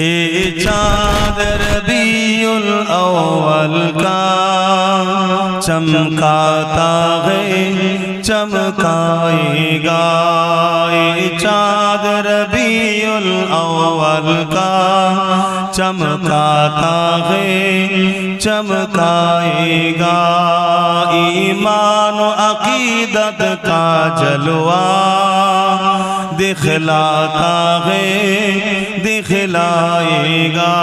ए चाँद रबीउल अव्वल का चमकाता है चमकाएगा। ए चाँद रबीउल अव्वल का चमकाता है चमकाएगा। ईमान अकीदत का जलवा दिखलाता है दिखलाएगा।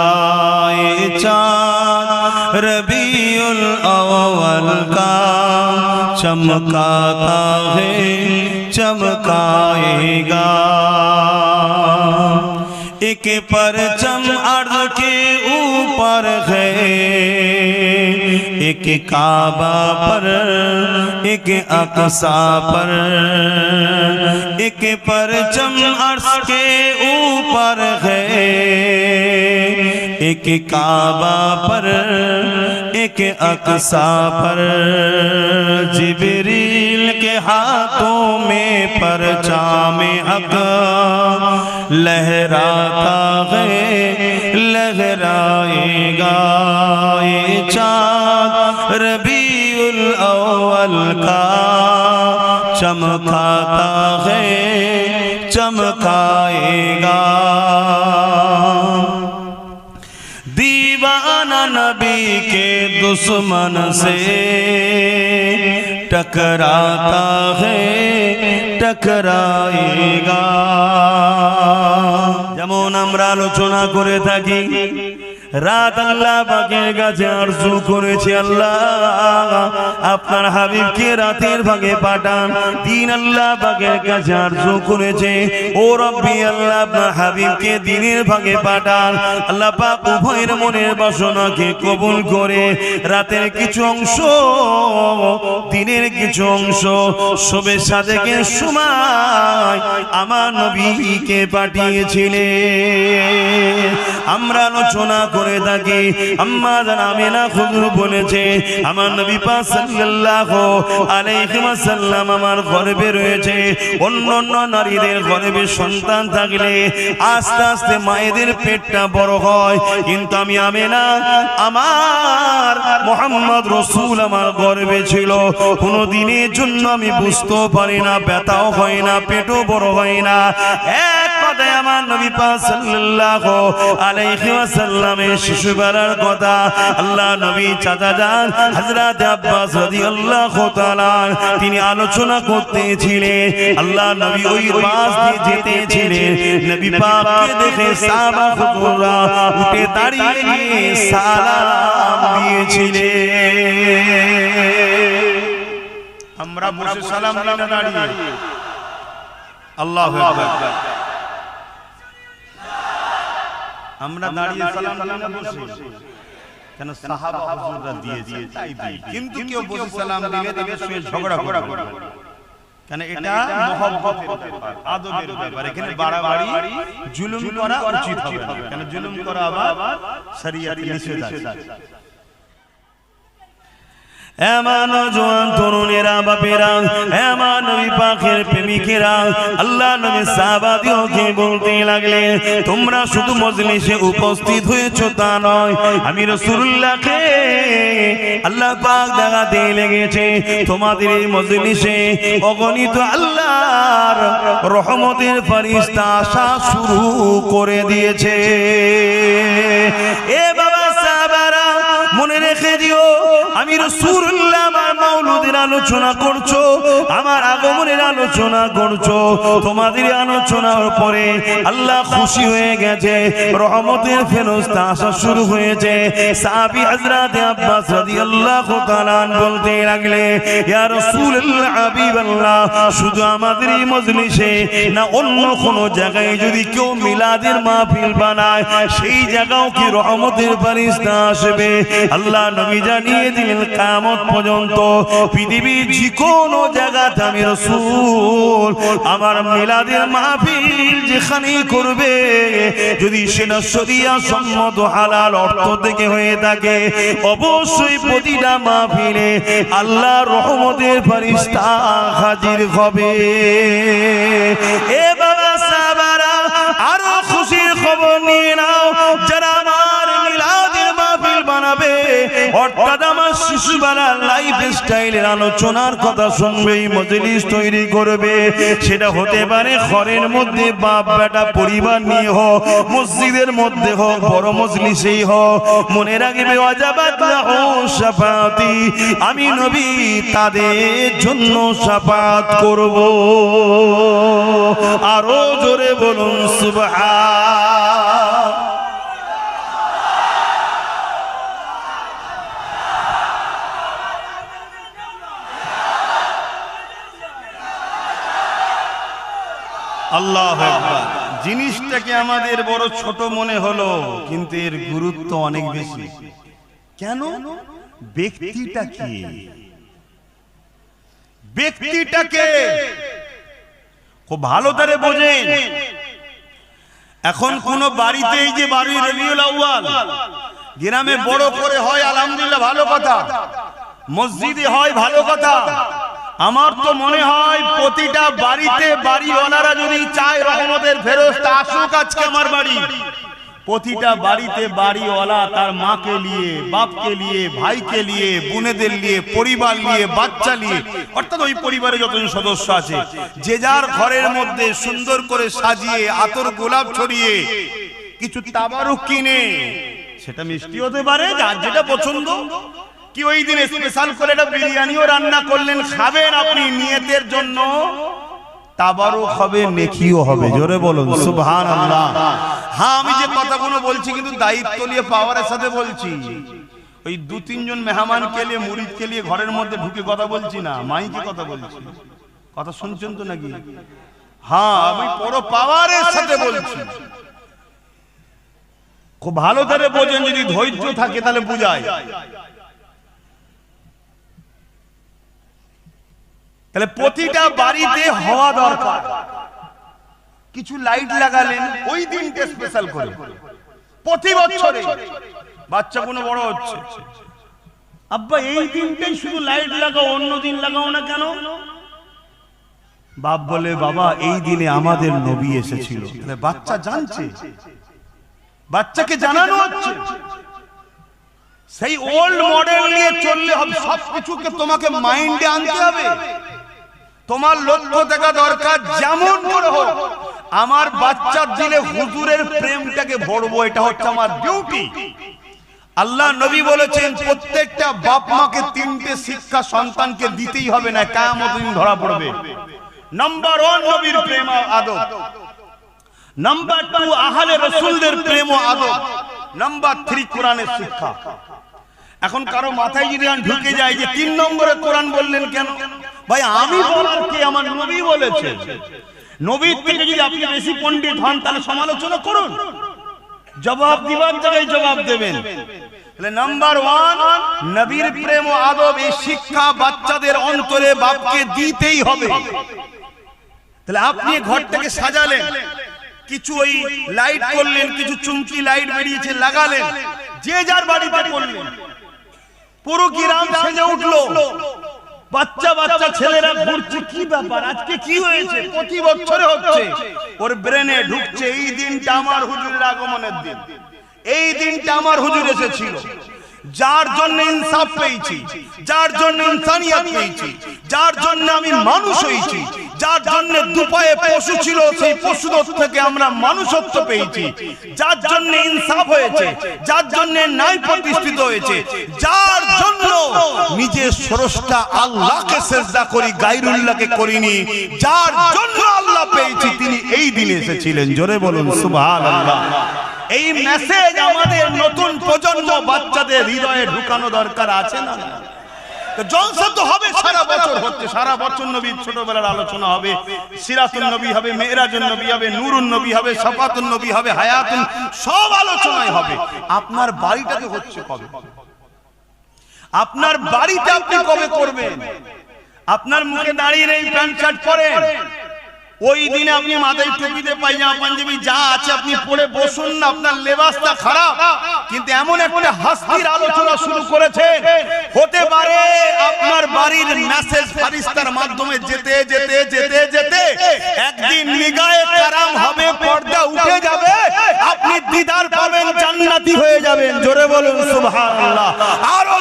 ये चाँद रबीउल अव्वल का चमकाता है चमकाएगा। एक परचम अर्ज़ के ऊपर है, एक काबा पर एक अक़सा पर। एक परचम अर्श के ऊपर है, एक काबा पर एक अक़सा पर। जिब्रील के हाथों में परचामे हक़ लहराता है लहराएगा। ये चाँद रबीउल अव्वल का चमकाता है चमकाएगा। दीवाना नबी के दुश्मन से टकराता है टकराएगा। যেমন আমরা আলোচনা করে থাকি, রাত আল্লাহ পাকের কাছে আরজু করেছি, আল্লাহ আপনার হাবিবকে রাতের ভাগে পাঠান। দিন আল্লাহ পাকের কাছে আরজু করেছে, ও রব্বি আল্লাহ আপনার হাবিবকে দিনের ভাগে পাঠান। আল্লাহ পাক উভয়ের মনের বাসনাকে কবুল করে রাতের কিছু অংশ দিনের কিছু অংশ শবে সাদেকের সময় আমার নবীকে পাঠিয়েছিলেন। আমরা আলোচনা করে থাকি, আম্মা জান আমিনা খুজুর বলেছে আমার নবী পাক সাল্লাল্লাহু আলাইহি ওয়াসাল্লাম আমার গর্ভে রয়েছে। অন্যান্য নারীদের গর্ভে সন্তান থাকলে আস্তে আস্তে মায়েদের পেটটা বড় হয়, কিন্তু আমি আমিনা আমার মুহাম্মদ রাসূল আমার গর্ভে ছিল। কোনো দিনের জন্য আমি বুঝতেও পারি না, ব্যথাও হয় না, পেটও বড় হয় না। এক কথায় আমার নবী পাক সাল্লাল্লাহু আলাইহি ওয়াসাল্লামের শিশুবেলার কথা আল্লাহ নবী চাচা যান হযরত আব্বাস রাদিয়াল্লাহু তাআলা তিনি আলোচনা করতেছিলেন। আল্লাহ নবী ওই পাশ দিয়ে যেতেছিলেন, নবী পাককে দেখে সাহাবা হুজুররা উঠে দাঁড়িয়ে সালাম দিয়েছিলেন। আমরা বসে সালাম দিই না দাঁড়িয়ে? আল্লাহু আকবার। আমরা দাঁড়িয়ে সালাম দিই না বসে? কেন সাহাবা হুজুররা দিয়েছে তাই দিই। কিন্তু কেউ বসে সালাম দিলে তাদের সঙ্গে ঝগড়া করবে, কেন এটা মহব্বতের ব্যাপার, আদবের ব্যাপার। এখানে বাড়াবাড়ি জুলুম করা উচিত হবে না, কেন জুলুম করা আবার শরীয়তে নিষেধ আছে। এমন জওয়ান তরুণেরা বাপেরা, এমন নবী পাকের প্রেমিকেরা আল্লাহ নবী সাহাবাদিওকে বলতে লাগলেন, তোমরা শুধু মজলিসে উপস্থিত হয়েছো তা নয়, আমি রাসূলুল্লাহকে আল্লাহ পাক দেখাতে লেগেছে তোমাদের এই মজলিসে অগণিত আল্লাহর রহমতের ফেরেশতা আসা শুরু করে দিয়েছে। এ বাবা সাহাবারা মনে রেখে দিও, আমি রাসূলুল্লাহ আমার মাওলুদের আলোচনা করছো, আমার আগমনের আলোচনা করছো, তোমাদের আলোচনার পরে আল্লাহ খুশি হয়ে গেছে, রহমতের ফেরেশতা আসা শুরু হয়েছে। সাহাবী হযরত আব্বাস রাদিয়াল্লাহু তাআলা বলতে লাগলে, ইয়া রাসূলুল্লাহ হাবিবাল্লাহ, শুধু আমাদের এই মজলিসে না অন্য কোন জায়গায় যদি কেউ মিলাদের মাহফিল বানায় সেই জায়গাও কি রহমতের ফেরেশতা আসবে? আল্লাহ নবী জানিয়ে দিলেন কিয়ামত পর্যন্ত পৃথিবীর যে কোনো জায়গাতে আমি রাসূল আমার মিলাদের মাহফিল যেখানে করবে, যদি সেটা শরিয়া সম্মত হালাল অর্থ থেকে হয়ে থাকে, অবশ্যই প্রতিটা মাহফিলে আল্লাহর রহমতের ফেরেশতা হাজির হবে। এ বাবা সাহাবারা আরো খুশির খবর নিয়ে নাও, অর্থাৎ আমার শিশুবেলার লাইফ স্টাইলের আলোচনার কথা শুনবে, মজলিস তৈরি করবে। সেটা হতে পারে ঘরের মধ্যে বাপ বেটা পরিবার নিয়ে হোক, মসজিদের মধ্যে হোক, বড় মজলিসেই হোক। মনে রাখবে ওয়াজাবাত লাহু শাফাআতি, আমি নবী তাদের জন্য শাফাআত করব। আরো জোরে বলুন সুবহান। আল্লাহু আকবার। জিনিসটাকে আমাদের বড় ছোট মনে হলো, কিন্তু এর গুরুত্ব অনেক বেশি। কেন? ব্যক্তিটাকে খুব ভালো করে বোঝেন। এখন কোন বাড়িতে, এই যে বাড়ি রবিউল আউয়াল গ্রামে বড় করে হয়, আলহামদুলিল্লাহ ভালো কথা, মসজিদে হয় ভালো কথা। আমার তো মনে হয় প্রতিটা বাড়িতে বাড়িওয়ালারা যদি চায় রহমতের ফেরেশতা আসুক আজকে আমার বাড়ি, প্রতিটা বাড়িতে বাড়িওয়ালা তার মাকে নিয়ে, বাপকে নিয়ে, ভাইকে নিয়ে, বোনেদের নিয়ে, পরিবার নিয়ে, বাচ্চা নিয়ে, অর্থাৎ ওই পরিবারে যতজন সদস্য আছে, যে যার ঘরের মধ্যে সুন্দর করে সাজিয়ে আতর গোলাপ ছড়িয়ে কিছু তাবারুক কিনে, সেটা মিষ্টি হতে পারে, যার যেটা পছন্দ, কি ওই দিন স্পেশাল করে একটা বিরিয়ানিও রান্না করলেন, খাবেন আপনি নিয়তের জন্য, তাবারুক হবে, নেকিও হবে। জোরে বলুন সুবহানাল্লাহ। হ্যাঁ, আমি যে কথাগুলো বলছি কিন্তু দায়িত্ব নিয়ে পাওয়ারের সাথে বলছি। ওই দু তিনজন মেহমানকে নিয়ে, মুরিদকে নিয়ে ঘরের মধ্যে ঢুকে কথা বলছি না, মাইকে কথা বলছি। কথা শুনছেন তো নাকি? হ্যাঁ, আমি পুরো পাওয়ারের সাথে বলছি। খুব ভালো করে বোঝেন, যদি ধৈর্য থাকে তাহলে বুঝায়। তাহলে প্রতিটা বাড়িতে হওয়া দরকার। কিছু লাইট লাগালেন ওই দিনটা স্পেশাল করে, প্রতি বছরে বাচ্চা কোনো বড় হচ্ছে, আব্বা এই দিনটাই শুধু লাইট লাগাও, অন্য দিন লাগাও না কেন? বাপ বলে, বাবা এই দিনে আমাদের নবী এসেছিল। বাচ্চা জানছে, বাচ্চাকে জানানো হচ্ছে। সেই ওল্ড মডেল নিয়ে চললে হবে, সবকিছুকে তোমাকে মাইন্ডে আনতে হবে। তোমার লক্ষ্য দেখা দরকার, যেমন করে হোক আমার বাচ্চার দিলে হুজুরের প্রেমটাকে ভরবো, এটা হচ্ছে আমার ডিউটি। আল্লাহ নবী বলেছেন প্রত্যেকটা বাপ মাকে তিনটে শিক্ষা সন্তানকে দিতেই হবে, না কিয়ামত দিন ধরা পড়বে। নাম্বার 1 নবীর প্রেম ও আদব, নাম্বার 2 আহলে রাসূলদের প্রেম ও আদব, নাম্বার 3 কোরআনের শিক্ষা। এখন কারো মাথায় যদি ঢুকে যায় যে 3 নম্বরে কোরআন বললেন কেন? ভাই আমি বলার কে? আমার নবী বলেছেন। নবীর থেকে যদি আপনি বেশি পণ্ডিত হন তাহলে সমালোচনা করুন, জবাব দিবার জায়গায় জবাব দেবেন। তাহলে নাম্বার 1 নবীর প্রেম ও আদব, এই শিক্ষা বাচ্চাদের অন্তরে বাপকে দিতেই হবে। তাহলে আপনি ঘরটাকে সাজালেন, কিছু ওই লাইট করলেন, কিছু চুমকি লাইট বেরিয়েছে লাগালেন, যে যার বাড়িতে করলেন, পুরো গ্রাম সেজে উঠলো, বাচ্চা বাচ্চা ছেলেরা ঘুরছে, কি ব্যাপার, আজকে কি হয়েছে? প্রতি বছরে হচ্ছে, ওর ব্রেনে ঢুকছে এই দিনটা আমার হুজুরের আগমনের দিন, এই দিনটা আমার হুজুর এসেছিল, যার জন্য ইনসাফ পেয়েছি, যার জন্য ইনসানিয়ত পেয়েছি, যার জন্য আমি মানুষ হয়েছি, যার জন্য দুপায়ে পশু ছিল সেই পশুদের থেকে আমরা মানুষত্ব পেয়েছি, যার জন্য ইনসাফ হয়েছে, যার জন্য ন্যায় প্রতিষ্ঠিত হয়েছে, যার জন্য নিজের স্রষ্টা আল্লাহকে সিজদা করি, গায়রুল্লাহকে করিনি, যার জন্য আল্লাহ পেয়েছি, তিনি এই দিনে এসেছিলেন। জোরে বলুন সুবহানাল্লাহ। এই মেসেজ আমাদের নতুন প্রজন্ম বাচ্চাদের হৃদয়ে ঢুকানো দরকার আছে না? জলসা তো হবে, সারা বছর হচ্ছে, সারা বছর নবীর ছোটবেলার আলোচনা হবে, সিরাতুন নবী হবে, মেরাজুন নবী হবে, নূরুন নবী হবে, শাফাতুন নবী হবে, হায়াতুন, সব আলোচনায় হবে। আপনার বাড়িটাতে হচ্ছে কবে? আপনার বাড়িতে আপনি কবে করবেন? আপনার মুখে দাঁড়িয়ে নেই, প্যান্ট শার্ট পরেন, ওই দিনে আপনি মাথায় টুপিতে পায়জামা পাঞ্জাবি যা আছে আপনি পরে বসুন না, আপনার লেবাসটা খারাপ। কিন্তু এমন একটা হাসির আলোচনা শুরু করেছেন, হতে পারে আপনার বাড়ির মেসেজ ফারিস্তার মাধ্যমে যেতে যেতে যেতে যেতে একদিন নিগায়ে কারাম হবে, পর্দা উঠে যাবে, আপনি দিদার পাবেন, জান্নাতি হয়ে যাবেন। জোরে বলুন সুবহানাল্লাহ। আরো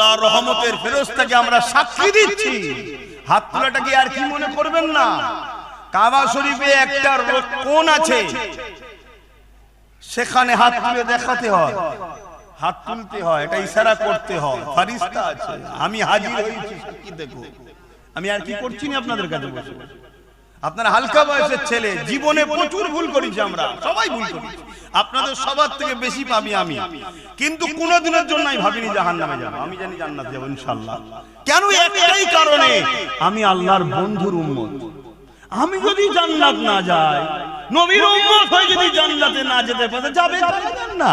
আল্লাহর রহমতের ফেরেশতাকে আমরা সাক্ষী দিচ্ছি। হাত তোলাটা কি আর কি মনে করবেন না? কাবা শরীফে একটা কোণ আছে, সেখানে হাত তুলে দেখাতে হয়, হাত তুলতে হয়, এটা ইশারা করতে হয়, ফেরেশতা আছে, আমি হাজির হয়েছি সাক্ষী দেখো। আমি আর কি করছি না আপনাদের কাছে বসে। আপনারা হালকা বয়সের ছেলে, জীবনে প্রচুর ভুল করেছি আমরা, সবাই ভুল করেছি, আপনাদের সবার থেকে বেশি পাবি আমি, কিন্তু কোনদিনের জন্য আমি ভাবিনি জাহান্নামে যাব। আমি জানি জান্নাতে যাব ইনশাআল্লাহ। কেন? একটাই কারণে, আমি আল্লাহর বন্ধুর উম্মত। আমি যদি জান্নাত না যাই, নবীর উম্মত হয়ে যদি জান্নাতে না যেতে পারে, যাবে না।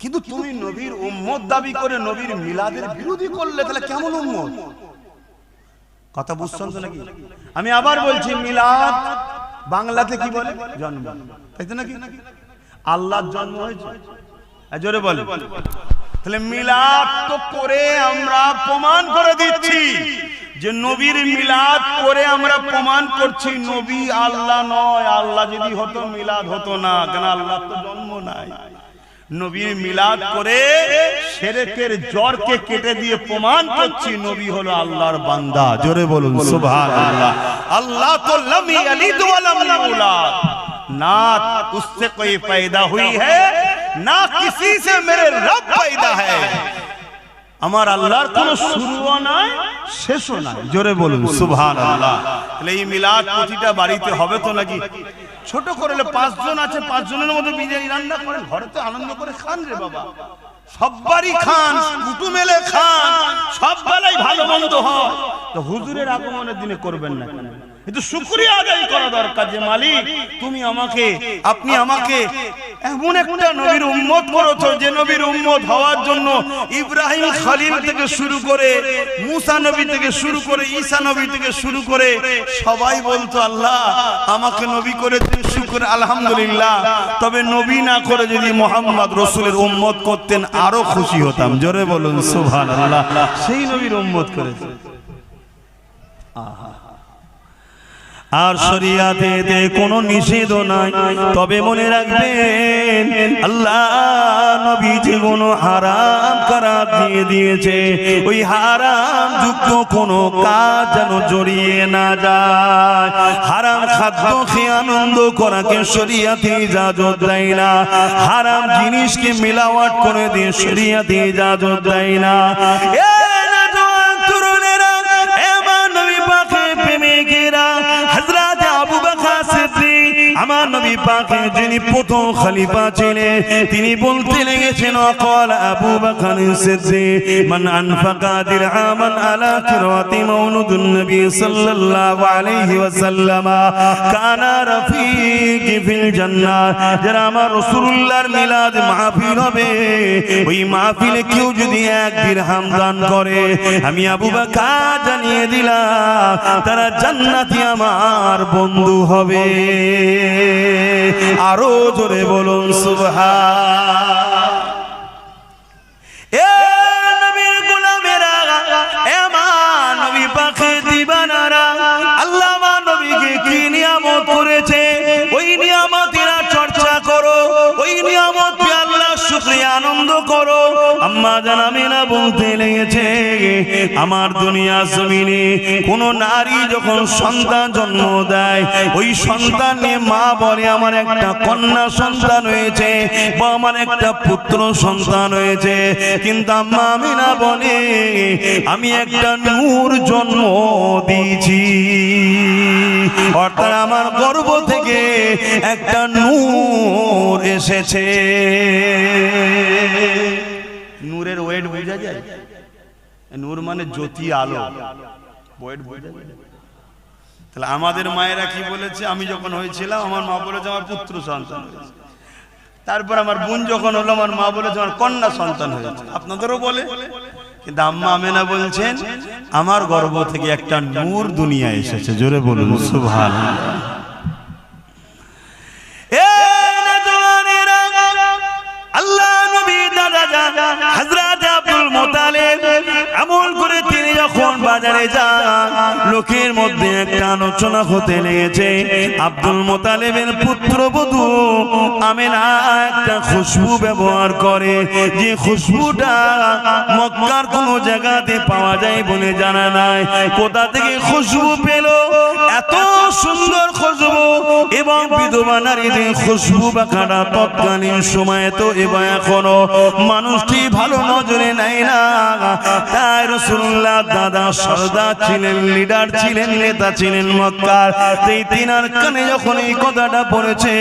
কিন্তু তুমি নবীর উম্মত দাবি করে নবীর মিলাদের বিরোধী করলে, তাহলে কেমন উম্মত? কথা বুঝছেন তো নাকি? আমি আবার বলছি, মিলাদ বাংলাতে কি বলে? জন্ম, তাই তো নাকি? আল্লাহর জন্ম হয়েছে, জোরে বলে। তাহলে মিলাদ তো করে আমরা প্রমাণ করে দিচ্ছি যে নবীর মিলাদ করে আমরা প্রমাণ করছি নবী আল্লাহ নয়। আল্লাহ যদি হতো মিলাদ হতো না, কেন? আল্লাহর তো জন্ম নাই। নবীর মিলাদ করে শিরকের জড়কে কেটে দিয়ে প্রমাণ করছি নবী হলো আল্লাহর বান্দা। জোরে বলুন সুবহানাল্লাহ। আল্লাহ তো লাম ইয়ালিদ ওয়া লাম ইউলাদ, না उससे कोई पैदा हुई है ना किसी से मेरे रब पैदा है। আমার আল্লাহর কোনো শুরুও নাই, শেষও নাই। জোরে বলুন সুবহানাল্লাহ। তাহলে এই মিলাদ প্রতিটা বাড়িতে হবে তো নাকি? ছোট করলে 5 জন আছে, 5 জনের মধ্যে বিরিয়ানি রান্না করেন, ঘরে তো আনন্দ করে খান রে বাবা, সববারই খান, কুটুম এলে খান, সব বেলায় ভালো মন্দ হয়। তো হুজুরের আগমনের দিনে করবেন না কেন? কিন্তু শুকরিয়া আদায় করা দরকার যে মালিক তুমি আমাকে, আপনি আমাকে এমন একটা নবীর উম্মত করেছো যে নবীর উম্মত হওয়ার জন্য ইব্রাহিম খলিল থেকে শুরু করে, মুসা নবী থেকে শুরু করে, ঈসা নবী থেকে শুরু করে সবাই বলতো আল্লাহ আমাকে নবী করে দিন, শুকর আলহামদুলিল্লাহ। তবে নবী না করে যদি মুহাম্মদ রাসূলের উম্মত করতেন আরো খুশি হতাম। জোরে বলুন সুবহানাল্লাহ। সেই নবীর উম্মত করেছে। আর শরিয়াতে কোনো নিষেধ নাই, তবে মনে রাখবেন আল্লাহ নবী যে কোনো হারাম করার দিয়ে দিয়েছে, ওই হারাম যুক্ত কোনো কাজ যেন জড়িয়ে না যায়। হারাম খাদ্য খেয়ে আনন্দ করাকে শরিয়াতে ইজাজত দেয় না, হারাম জিনিসকে মিলাওয়াট করে দিয়ে শরিয়াতে ইজাজত দেয় না। আমার নবী পাকের যিনি প্রথম খলিফা ছিলেন, তিনি বলতে লেগেছেন অকল আবু বকর সিদ্দিক মান আনফাকা দিরহামান আলা কিরাতি মাউলুদুন নবী সাল্লাল্লাহু আলাইহি ওয়াসাল্লাম কানা রাফিকি ফিল জান্নাহ। যারা আমার রাসূলুল্লাহর মিলাদ মাহফিল হবে, ওই মাহফিলে কেউ যদি 1 দিরহাম দান করে, আমি আবু বকর জানিয়ে দিলাম তারা জান্নাতি আমার বন্ধু হবে। আরো জোরে বলুন সুবহান। এ নবীর গোলামেরা, এ আমার নবী পাকের দিবানারা, আল্লাহ আমার নবীকে কি নিয়ামত করেছে, ওই নিয়ামতের চর্চা করো, ওই নিয়ামতে আল্লাহ শুকরিয়া আনন্দ করো। আম্মা জান আমিনা বলতে লেগেছে আমার দুনিয়া জমিনে কোন নারী যখন সন্তান জন্ম দেয়, ওই সন্তান নিয়ে মা বলে আমার একটা কন্যা সন্তান হয়েছে বা আমার একটা পুত্র সন্তান হয়েছে, কিন্তু আম্মা আমিনা বলে আমি একটা নূর জন্ম দিয়েছি, অর্থাৎ আমার গর্ভ থেকে একটা নূর এসেছে। নূরের ওয়েট বোঝা যায়? নূর মানে জ্যোতি, আলো, ওয়েট বোঝা যায়? তাহলে আমাদের মায়েরা কি বলেছে, আমি যখন হয়েছিলাম আমার মা বলেছে আমার পুত্র সন্তান হয়েছে, তারপর আমার বোন যখন হলো আমার মা বলেছে আমার কন্যা সন্তান হয়েছে। আপনাদেরও বলে, কিন্তু আম্মা আমেনা বলছেন আমার গর্ভ থেকে একটা নূর দুনিয়া এসেছে। জোরে বলুন সুবহানাল্লাহ। আল্লাহ নবী দাদা হযরত আব্দুল মুত্তালিব আমল করে তিনি যখন বাজারে যান, লোকের মধ্যে একটা আলোচনা হতে লেগেছে। আব্দুল মুতালিবের পুত্রবধূ আমেনা একটা খুশবু ব্যবহার করে, যে খুশবুটা মক্কার কোনো জায়গাতে পাওয়া যায় বলে জানা নাই। কোথা থেকে খুশবু পেল? এত সুন্দর খুশবু, এবং বিধবা নারীদের খুশবু বাঁকাটা তৎকালীন সময়ে তো এবার এখনো মানুষটি ভালো নজরে নেয় না। তাই রাসূলুল্লাহ দাদা সরদার ছিলেন, লিডার ছিলেন, নেতা ছিলেন মক্কার। এই তিনার কানে যখন এই কথাটা পড়েছে,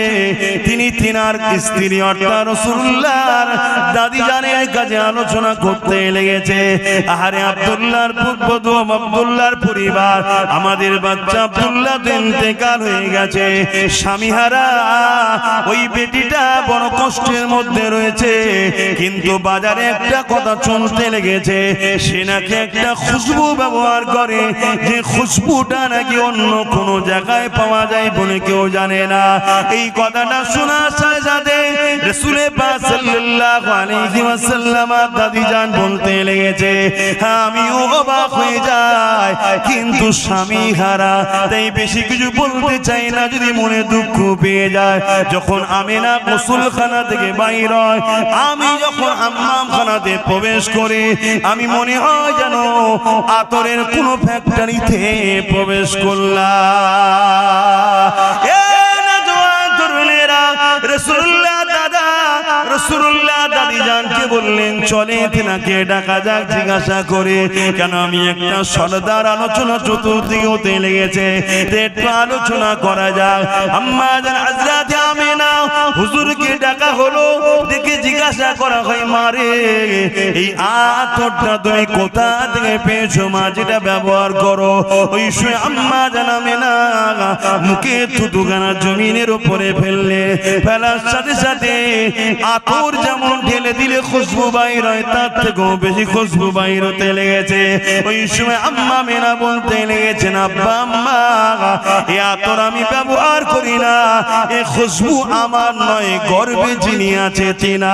তিনি তিনার স্ত্রী অর্থাৎ রাসূলুল্লাহর দাদি জানের কাছে আলোচনা করতে লেগেছে। আহারে আব্দুল্লাহর পুত্রবধূ, আব্দুল্লাহর পরিবার, আমাদের বাচ্চা আব্দুল্লাহ ইন্তেকাল হয়ে গেছে, স্বামীহারা ওই বেটিটা বড় কষ্টের মধ্যে রয়েছে। কিন্তু বাজারে একটা কথা চলতে লেগেছে, সে নাকি একটা খুশবু ব্যবহার করে, যে খুশবুটা নাকি অন্য কোনো জায়গায় পাওয়া যায় বলে কেউ জানে না। এই কথাটা শোনার সাথে সাথে রাসূল পাক সাল্লাল্লাহু আলাইহি ওয়াসাল্লাম দাদি জান বলতে লেগেছে, আমিও অবাক হয়ে যাই, কিন্তু স্বামী হারা, তাই বেশি কিছু বলতে চাই না, যদি মনে দুঃখ পেয়ে যায়। যখন আমেনা গোসলখানা থেকে বাইর হয়, আমি যখন হাম্মামখানাতে প্রবেশ করি, আমি মনে হয় যেন আতরের কোনো ফ্যাক্টরিতে প্রবেশ করলাম। রাসূলুল্লাহ দাদা, রাসূলুল্লাহ দাদি জানকে বললেন, চলে তিনাকে ডাকা যাক, জিজ্ঞাসা করে, কেন আমি একটা সরদার আলোচনা চতুর্দিকে হতে লেগেছে, একটু আলোচনা করা যাক। আম্মা জান হযরত আমিনা হুজুরকে ডাকা হলো, দেখে জিজ্ঞাসা করা হয়, মারে এই আতরটা তুমি কোথা থেকে পেয়েছো মা, যেটা ব্যবহার করো? ওই সময় আম্মা জান আমিনা মুখে থুতুখানা জমিনের উপরে ফেললে, ফেলার সাথে সাথে আতর যেমন ঢেলে দিলে খুশবু বাইর হয়, তার থেকেও বেশি খুশবু বাইর হতে লেগেছে। ওই সময় আম্মা মেনা বলতে লেগেছেন, আব্বা আম্মা, এই আতর আমি ব্যবহার করি না, এই খুশবু আমার নয়, গর্বে যিনি আছে তিনা।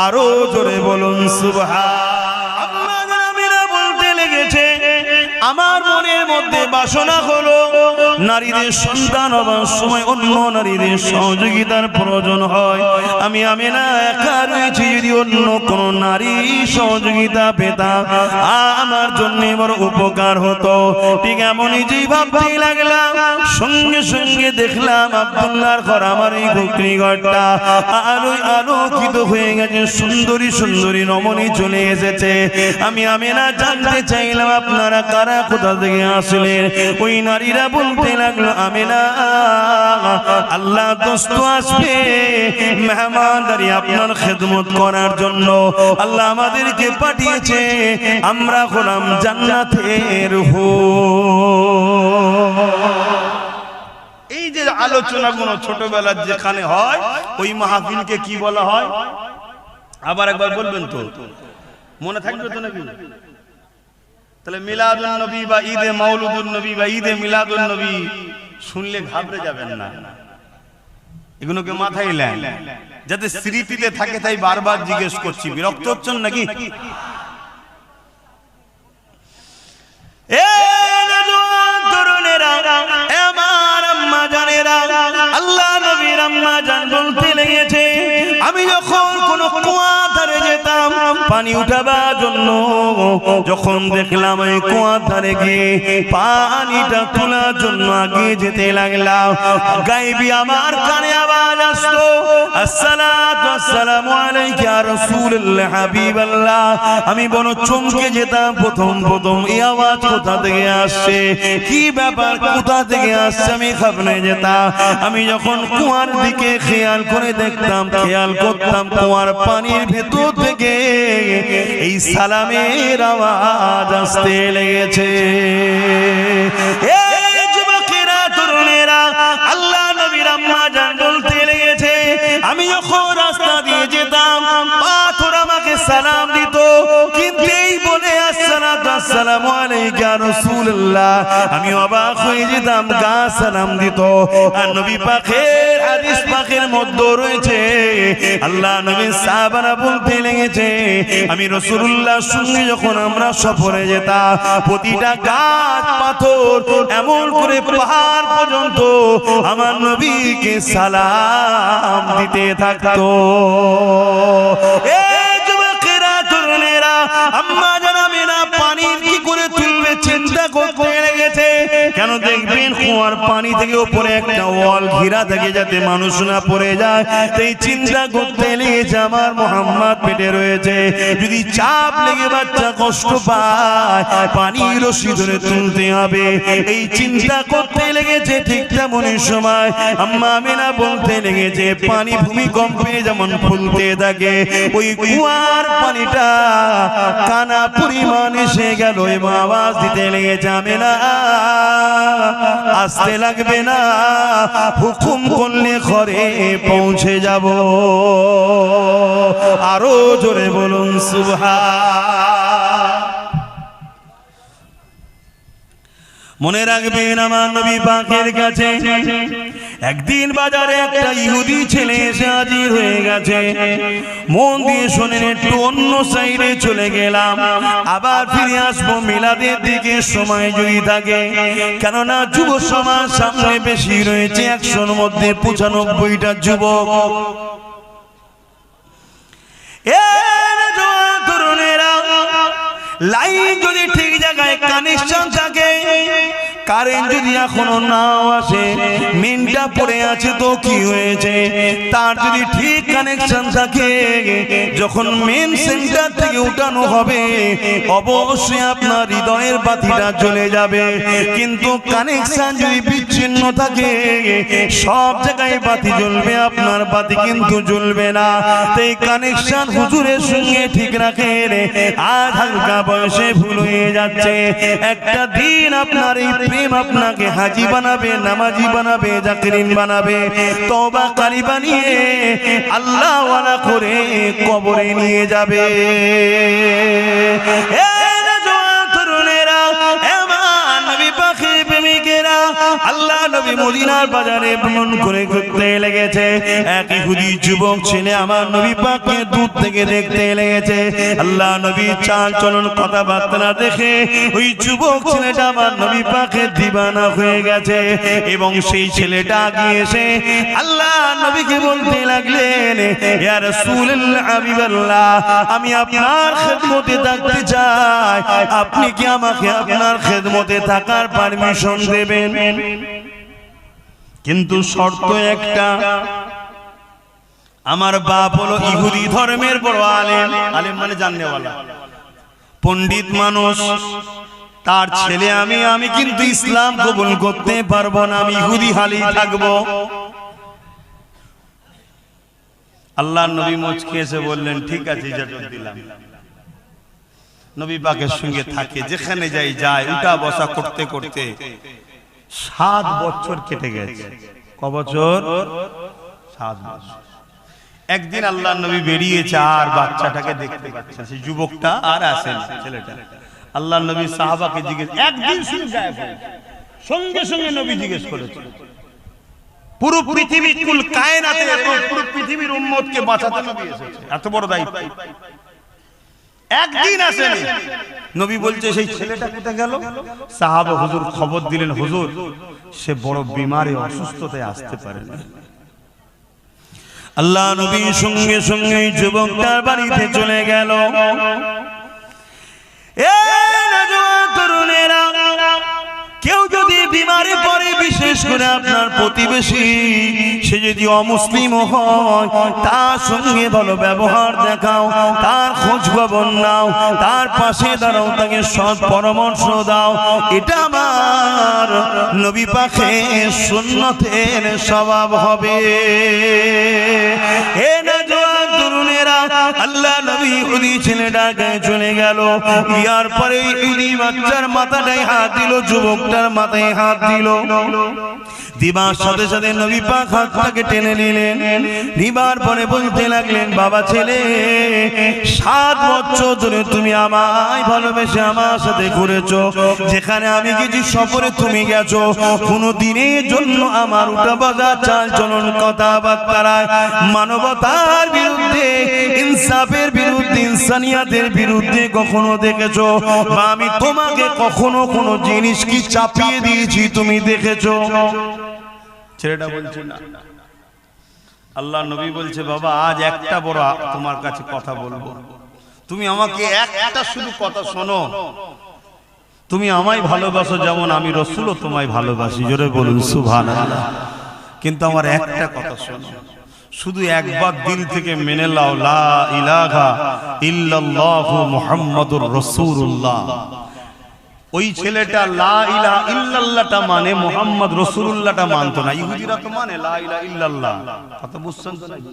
আরো জোরে বলুন সুবহান। আম্মা মেনা বলতে লেগেছে, আমার মনের মধ্যে বাসনা হলো নারীদের সন্তান হবার সময় অন্য নারীদের সহযোগিতার প্রয়োজন হয়। আমি আমিনা একা রয়েছি, যদি অন্য কোন নারী সহযোগিতা পেতাম আমার জন্য বড় উপকার হতো। ঠিক এমনই যে ভাবতে লাগলাম, সঙ্গে সঙ্গে দেখলাম আব্দুল্লাহর ঘর, আমার এই ঘুকরি ঘরটা আলোয় আলোকিত হয়ে গেছে, সুন্দরী সুন্দরী রমণী চলে এসেছে। আমি আমিনা জানতে চাইলাম, আপনারা কারা, কোথা থেকে আসলেন? ওই নারীরা বলতে লাগলো, আমিনা, আল্লাহ দোস্ত আসবে মেহমানদারি আপনার খেদমত করার জন্য, আল্লাহ আমাদেরকে পাঠিয়েছে, আমরা হলাম জান্নাতের হুর। এই যে আলোচনাগুলো ছোটবেলার যেখানে হয়, ওই মাহফিলকে কি বলা হয়? আবার একবার বলবেন তো, মনে থাকবে তো নাকি? তাহলে মিলাদুন নবী বা ঈদে মাউলুদুন নবী বা ঈদে মিলাদুন নবী শুনলে ঘাবড়ে যাবেন না, এগুলোকে মাথায় নেন, যাতে স্মৃতিতে থাকে। তাই বারবার জিজ্ঞেস করছি, বিরক্ত হচ্ছেন নাকি? আল্লাহ নবীর আম্মা জান বলতে লেগেছে, আমি যখন কোন কুয়া ধারে যেতাম পানি উঠাবার জন্য, যখন দেখলাম এই কুয়া ধারে গিয়ে পানিটা তোলার জন্য আগে যেতে লাগলাম, গায়েবী আমার কানে আওয়াজ আসতো, আসসালাতু আসসালামু আলাইকা ইয়া রাসূলুল্লাহ হাবিবাল্লাহ। আমি বড় চমকে যেতাম, প্রথম এই আওয়াজ কোথা থেকে আসছে, কি ব্যাপার, কোথা থেকে আসছে, আমি ঘাবড়ে যেতাম। আমি যখন কুয়ার দিকে খেয়াল করে দেখতাম, খেয়াল করতাম, কুয়ার পানির ভেতর থেকে এই সালামের আওয়াজ আসতে লেগেছে। এই যুবকেরা, তরুণেরা, আল্লাহ নবীর আম্মা জান বলতে লেগেছে, আমি যখন রাস্তা দিয়ে যেতাম, পাথর আমাকে সালাম দিত, কিন্তু এই বলে আসসালাতু আসসালামু আলাইকা রাসূলুল্লাহ, আমি অবাক হয়ে যেতাম, গা সালাম দিত। আর নবী পাকের হাদিস পাকের মধ্যে রয়েছে, আল্লাহ নবী সাহাবারা বলতে লেগেছে, আমি রাসূলুল্লাহর সঙ্গে যখন আমরা সফরে যেতাম, প্রতিটা গাছ পাথর এমন করে পাহাড় পর্যন্ত আমার নবীকে সালাম দিতে থাকতো। এই যুবকেরা, তরুণেরা, আম্মা জানাবেনা পানি কি করে তুলবে চিন্তা করতে লেগেছে। কেন দেখবেন কুয়ার পানি থেকে উপরে একটা ওয়াল ঘিরা থাকে যাতে মানুষ না পড়ে যায়, তাই চিন্তা করতে লেগেছে আমার মোহাম্মদ পেটে রয়েছে, যদি চাপ লেগে বাচ্চা কষ্ট পায় পানি রশি ধরে তুলতে হবে, এই চিন্তা করতে লেগেছে। ঠিক তেমনই সময় আম্মা আমিনা বলতে লেগেছে, পানি ভূমিকম্পে যেমন ফুলতে থাকে, ওই কুয়ার পানিটা কানা পরিমাণ এসে গেল এবং আওয়াজ দিতে লেগেছে, আমিনা আসতে লাগবে না, হুকুম করলে ঘরে পৌঁছে যাব। আরো জোরে বলুন সুবহান। মনে রাখবেন আমার নবী পাকের কাছে একদিন বাজারে একটা ইহুদি ছেলে এসে হাজির হয়ে গেছে। মন দিয়ে শোনেন, একটু অন্য সাইডে চলে গেলাম, আবার ফিরে আসবো মিলাদের দিকে সময় যদি থাকে, কেননা যুব সমাজ সামনে বেশি রয়েছে, 100-র মধ্যে 95টা যুবক। তরুণেরা, লাইন যদি ঠিক জায়গায় কানেকশন থাকে, কারেন্ট যদি এখনো নাও আসে, মেনটা পড়ে আছে তো কি হয়েছে, তার যদি ঠিক কানেকশন থাকে, যখন মেন সেন্টার থেকে উঠানো হবে অবশ্যই আপনার হৃদয়ের বাতিটা জ্বলে যাবে। কিন্তু কানেকশন যদি বিচ্ছিন্ন থাকে, সব জায়গায় বাতি জ্বলবে, আপনার বাতি কিন্তু জ্বলবে না। তাই কানেকশন হুজুরের সঙ্গে ঠিক রাখেন। আজ হালকা বয়সে ভুল হয়ে যাচ্ছে, একটা দিন আপনার এই প্রেম আপনাকে হাজি বানাবে, নামাজি বানাবে, জাকিরিন বানাবে, তওবা কারি বানিয়ে আল্লাহ ওয়ালা করে কবরে নিয়ে যাবে। আল্লাহ নবী মদিনার বাজারে ভ্রমণ করে ঘুরতে লেগেছে। এক ইহুদি যুবক ছেলে আমার নবী পাককে দূর থেকে দেখতে লেগেছে। আল্লাহ নবী চাল চলন কথাবার্তা দেখে ওই যুবক ছেলেটা আমার নবী পাকের দিবানা হয়ে গেছে। এবং সেই ছেলেটা গিয়ে এসে আল্লাহ নবীকে বলতে লাগলেন, ইয়া রাসূলুল্লাহ, হাবিবাল্লাহ, আমি আপনার খেদমতে থাকতে চাই, আপনি কি আমাকে আপনার খেদমতে থাকার পারমিশন দেবেন? কিন্তু শর্ত একটা, আমার বাপ হলো ইহুদি ধর্মের বড় আলেম, আলেম মানে জাননেওয়ালা, পণ্ডিত মানুষ, তার ছেলে আমি কিন্তু ইসলাম কবুল করতে পারবো না, আমি ইহুদি হালেই থাকবো। আল্লাহর নবী মুচকে এসে বললেন, ঠিক আছে, ইজাজত দিলাম। নবী পাকের সঙ্গে থাকে, যেখানে যায় উঠা বসা করতে করতে 7 বছর কেটে গেছে। ক বছর? 7 বছর। একদিন আল্লাহর নবী বেরিয়েছে, আর বাচ্চাটাকে দেখতে পাচ্ছেন, সেই যুবকটা আর আসেন, ছেলেটা। আল্লাহর নবী সাহাবাকে জিজ্ঞেস, একদিন শুনে গায়েব হয়ে, সঙ্গে সঙ্গে নবী জিজ্ঞেস করেছেন, পুরো পৃথিবী কুল কায়নাতে পুরো পৃথিবীর উম্মতকে বাঁচাতে নবী এসেছে, এত বড় দায়িত্ব, একদিন আসেনি। নবী বলছে, সেই ছেলেটা কোথায় গেল? সাহাবা হুজুর খবর দিলেন, হুজুর সে বড় বিমারে, অসুস্থতায় আসতে পারে না। আল্লাহ নবী সঙ্গে সঙ্গে যুবকটার বাড়িতে চলে গেল। তরুণেরা, কেউ যদি বিমারে পড়ে, বিশেষ করে আপনার প্রতিবেশী, সে যদি অমুসলিম হয়, তার সঙ্গে ভালো ব্যবহার দেখাও, তার খোঁজ খবর নাও, তার পাশে দাঁড়াও, তাকে সৎ পরামর্শ দাও। এটা আমার নবী পাকের সুন্নতের স্বভাব হবে। এ না জওয়ান তরুণেরা, আল্লাহ নবী ইহুদি ছেলেটাকে চলে গেল। ইয়ার পরে ইহুদি বাচ্চার মাথাটায় হাত দিল, যুবকটার মাথায় হাত দিল। দিবার সাথে সাথে নবী পাক হাতটাকে টেনে নিলেন, নিবার পরে বলতে লাগলেন, বাবা ছেলে, 7 বছর ধরে তুমি আমায় ভালোবেসে আমার সাথে ঘুরেছো, যেখানে আমি গেছি সফরে তুমি গেছো, কোনো দিনের জন্য আমার উল্টা বাজা চাল চলন কথাবার্তায় মানবতার বিরুদ্ধে, ইনসাফের বিরুদ্ধে, ইনসানিয়াতের বিরুদ্ধে কখনো দেখেছো? বা আমি তোমাকে কখনো কোনো জিনিস কি চাপিয়ে দিয়েছি তুমি দেখেছো? ছেলেটা বলছে না। আল্লাহ নবী বলছে, বাবা আজ একটা বড় তোমার কাছে কথা বলবো, তুমি আমাকে একটা শুধু কথা শোনো। তুমি আমায় ভালোবাসো যেমন আমি রাসূলও তোমায় ভালোবাসি, জোরে বলুন সুবহানাল্লাহ। কিন্তু আমার একটা কথা শোনো, শুধু একবার দিল থেকে মেনে নাও, লা ইলাহা ইল্লাল্লাহু মুহাম্মাদুর রাসূলুল্লাহ। ওই ছেলেটা লা ইলাহা ইল্লাল্লাহটা মানে মুহাম্মদ রাসূলুল্লাহটা মানতো না। ইহুদিরা তো মানে লা ইলাহা ইল্লাল্লাহ, কথা বুঝছেন তো নাকি?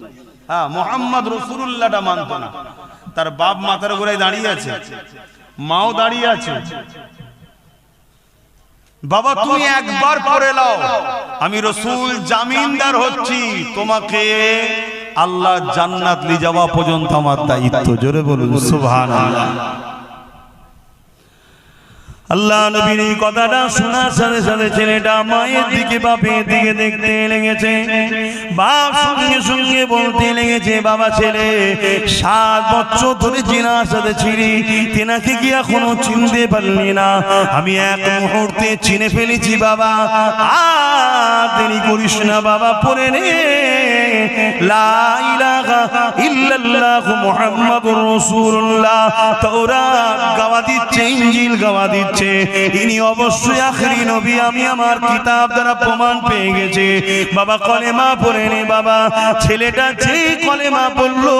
হ্যাঁ, মুহাম্মদ রাসূলুল্লাহটা মানতো না। তার বাপ মাথার উপরে দাঁড়িয়ে আছে, মাও দাঁড়িয়ে আছে। বাবা তুমি একবার পড়ে নাও, আমি রাসূল জামিনদার হচ্ছি, তোমাকে আল্লাহ জান্নাত নিয়ে যাওয়া পর্যন্ত আমার দায়িত্ব। জোরে বলুন সুবহানাল্লাহ। আল্লাহ নবীর এই কথাটা শোনার সাথে সাথে ছেলেটা মায়ের দিকে বাপের দিকে দেখতে লেগেছে। বাপ সঙ্গে সঙ্গে বলতে লেগেছে, বাবা ছেলে, 7 বছর ধরে জিনার সাথে ছিলি, তেনাকে কি এখনো চিনতে পারলি না? আমি এক মুহূর্তে চিনে ফেলেছি বাবা, আর দেরি করিস না বাবা, পড়ে নে লা ইলাহা ইল্লাল্লাহু মুহাম্মাদুর রাসূলুল্লাহ। তাওরাত গাওয়া দিচ্ছে, ইনজিল গাওয়া দিচ্ছে, ইনি অবশ্যই আখেরি নবী, আমি আমার কিতাব দ্বারা প্রমাণ পেয়ে গেছি। বাবা কলেমা পড়ে নে বাবা। ছেলেটা যে কলেমা পড়লো,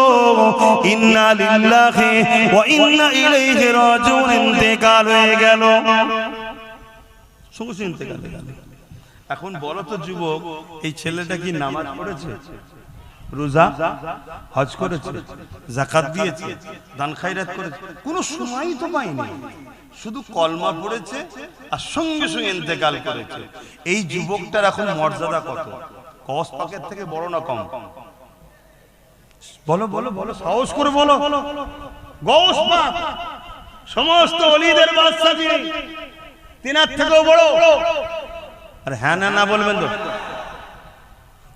ইন্না লিল্লাহি ওয়া ইন্না ইলাইহি রাজিউন, ইন্তেকাল হয়ে গেল। সঙ্গে ইন্তেকাল হয়ে গেল। এখন বলো তো যুবক, এই ছেলেটা কি নামাজ পড়েছে, রোজা হজ করেছে, যাকাত দিয়েছে, দান খায়রাত করেছে? কোনো সময়ই তো পায়নি, শুধু কলমা পড়েছে আর সঙ্গে সঙ্গে ইন্তেকাল করেছে। এই যুবকটার এখন মর্যাদা কত? কস পাকের থেকে বড় না কম? বলো বলো বলো, সাহস করে বলো। গৌস পাক সমস্ত ওলিদের বাদশা যিনি, তিনার থেকেও বড়। আর হ্যাঁ না না বলবেন তো?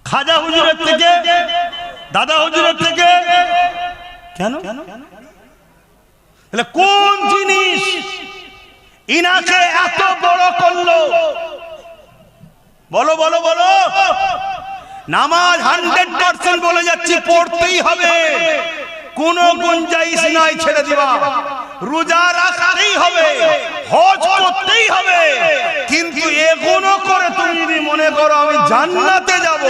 খাজা হুজুরের থেকে, দাদা হুজুরের থেকে কেন? তাহলে কোন জিনিস ইনাকে এত বড় করলো? বলো বলো বলো। নামাজ 100% বলে যাচ্ছি, পড়তেই হবে, কোনো গুঞ্জাইশ নাই ছেড়ে দিবা। রোজা রাখতেই হবে, হজ করতেই হবে, কিন্তু এগুলো করে তুমি যদি মনে করো আমি জান্নাতে যাব,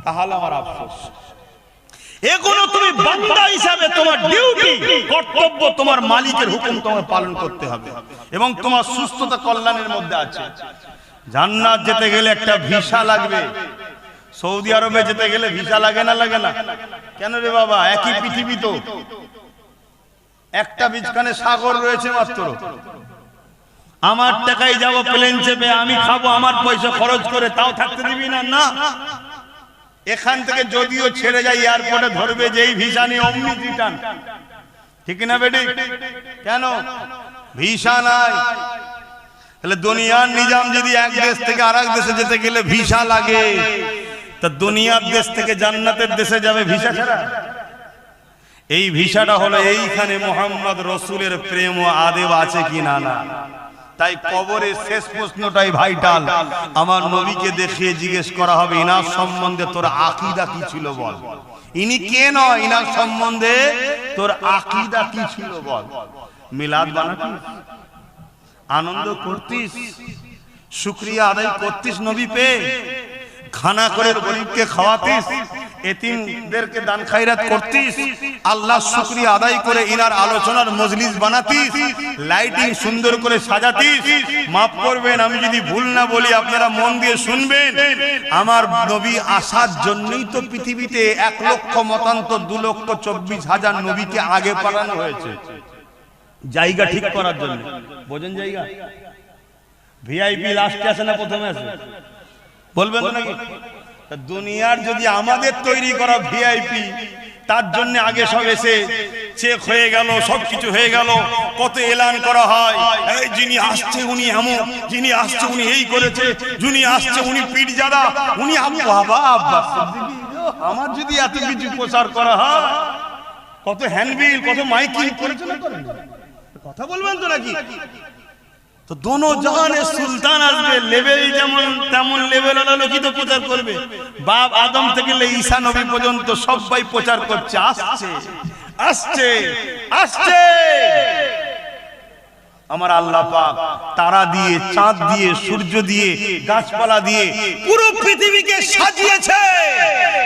তাহলে আমার আফসোস। এগুলো তুমি বান্দা হিসাবে তোমার ডিউটি, কর্তব্য, তোমার মালিকের হুকুম তোমার পালন করতে হবে, এবং তোমার সুস্থতা কল্যাণের মধ্যে আছে। জান্নাত যেতে গেলে একটা ভিসা লাগবে। সৌদি আরবে যেতে গেলে ভিসা লাগে না? লাগে না? কেন রে বাবা? একই পৃথিবী তো, একটা বিছখানে সাগর রয়েছে মাত্র। আমার টাকায় যাব প্লেন চেপে, আমি খাবো আমার পয়সা খরচ করে, তাও থাকতে দিবি না? না। এখান থেকে যদিও ছেড়ে যায়, এয়ারপোর্টে ধরবে যেই ভিসা নিয়ে অমনি রিটার্ন, ঠিক না বেটি? কেন? ভিসা নাই। তাহলে দুনিয়ার নিজাম যদি এক দেশ থেকে আরেক দেশে যেতে গেলে ভিসা লাগে, তা দুনিয়ার দেশ থেকে জান্নাতের দেশে যাবে ভিসা ছাড়া? এই ভিসাটা হলো এইখানে মুহাম্মদ রাসূলের প্রেম ও আদেব আছে কি না? না। তাই কবরের শেষ প্রশ্নটাই ভাইটাল। আমার নবীকে দেখিয়ে জিজ্ঞেস করা হবে, ইনার সম্বন্ধে তোর আকীদা কি ছিল বল। ইনি কে নয়, ইনার সম্বন্ধে তোর আকীদা কি ছিল বল। মিলাদ বানাতিস, আনন্দ করতিস, শুকরিয়া আদায় করতিস নবী পেয়ে, খানা করে গরিবকে খাওয়াতিস, এতিমদেরকে দান খায়রাত করতিস, আল্লাহ শুকরিয়া আদায় করে ইনার আলোচনার মজলিস বানাতিস, লাইটিং সুন্দর করে সাজাতিস। মাফ করবেন আমি যদি ভুল না বলি, আপনারা মন দিয়ে শুনবেন। আমার নবী আসার জন্যই তো পৃথিবীতে 1 লক্ষ মতান্তর 2,24,000 নবীকে আগে পাঠানো হয়েছে, জায়গা ঠিক করার জন্য। বোঝেন? জায়গা ভিআইপি লাস্টে আসে না প্রথমে আসে? বলবেন তো নাকি? দুনিয়ার যদি আমাদের তৈরি করা ভিআইপি, তার জন্য আগে সব এসে চেক হয়ে গেল, সবকিছু হয়ে গেল, কত এলান করা হয়, এই যিনি আসছে উনি এমন, যিনি আসছে উনি এই করেছে, যিনি আসছে উনি পীরজাদা, উনি বাবা আব্বাস সিদ্দিকী। আমার যদি এত কিছু প্রচার করা হয়, কত হ্যান্ডবিল, কত মাইকিং করেছে না করেন? কথা বলবেন তো নাকি? তো দোনো জাহানের সুলতান আসবে, লেভেল যেমন তেমন লেভেল লোকই তো প্রচার করবে। বাপ আদম থেকে ঈসা নবী পর্যন্ত সবাই প্রচার করছে, আসছে আসছে আসছে। আমার আল্লাহ পাক তারা দিয়ে, চাঁদ দিয়ে, সূর্য দিয়ে, গাছপালা দিয়ে পুরো পৃথিবীকে সাজিয়েছে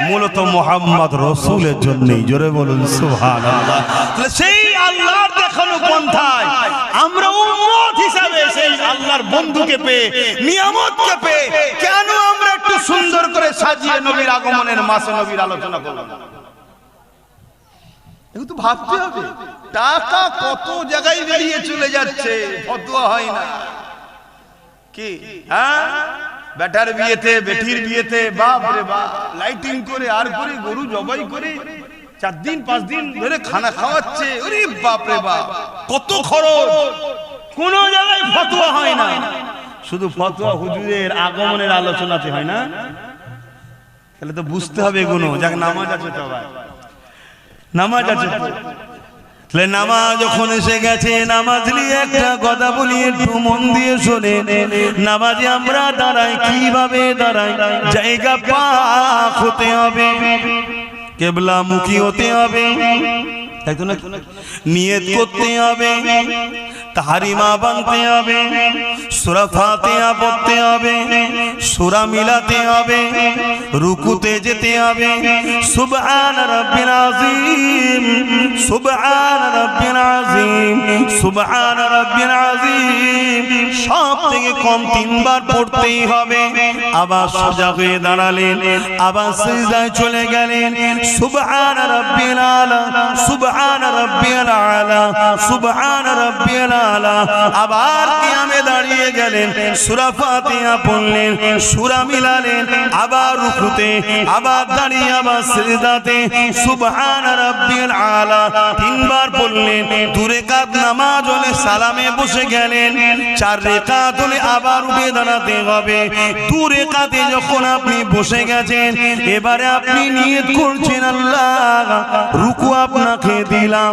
মূলত মুহাম্মদ রাসূলের জন্যই। জোরে বলুন সুবহানাল্লাহ। তাহলে সেই আল্লাহর দেখানো পন্থায় আমরা উম্মত হিসাবে সেই আল্লাহর বন্ধুকে পেয়ে, নিয়ামতকে পেয়ে, কেন আমরা একটু সুন্দর করে সাজিয়ে নবীর আগমনের মাসে নবীর আলোচনা করলাম? একটু ভাবতে হবে। টাকা কত জায়গায় বেরিয়ে চলে যাচ্ছে, ফতোয়া হয় না কি? হ্যাঁ, বেটার বিয়েতে, বেটির বিয়েতে, বাপ রে বাপ, লাইটিং করে আর করে গরু জবাই করে 4 দিন 5 দিন ধরে খানা খাওয়াচ্ছে। ওরে বাপ রে বাপ, কত খরচ, কোন জায়গায় ফতোয়া হয় না। শুধু ফতোয়া হুজুরের আগমনের আলোচনাতে হয় না। তাহলে তো বুঝতে হবে এগুলো। যাক, নামাজ আছে তো ভাই, নামাজ আছে। নামাজ যখন এসে গেছে, নামাজ নিয়ে একটা কথা বলি, একটু মন দিয়ে শোনে। নামাজে আমরা দাঁড়াই, কিভাবে দাঁড়াই? জায়গা পাক হতে হবে, কেবলা মুখী হতে হবে, তাই তো না? নিয়ত করতে হবে, তাহরিমা বানতে হবে, সূরা ফাতিহা পড়তে হবে, সূরা মিলাতে হবে, রুকুতে যেতে হবে। সুবহান রাব্বিল আযীম, সুবহান রাব্বিল আযীম, সুবহান রাব্বিল আযীম সব থেকে কম 3 বার পড়তেই হবে। আবার সোজা হয়ে দাঁড়ালেন, আবার সিজদায় চলে গেলেন, সুবহান রাব্বিল আলা, সুবহান রাব্বিল আলা, সুবহান রাব্বিল আলা। আবার কিয়ামে দাঁড়িয়ে গেলেন, সূরা ফাতিহা পড়লেন, সূরা মিলালেন, আবার রুকুতে, আবার দাঁড়িয়ে, আবার সিজদাতে, সুবহান রাব্বিল আলা 3 বার পড়লেন। 2 রাকাত নামাজ হলে সালামে বসে গেলেন, 4 রাকাত হলে আবার উঠে দাঁড়াতে হবে। 2 রাকাতে যখন আপনি বসে গেছেন, এবারে আপনি নিয়ত করছেন, আল্লাহ রুকু আপনাকে দিলাম,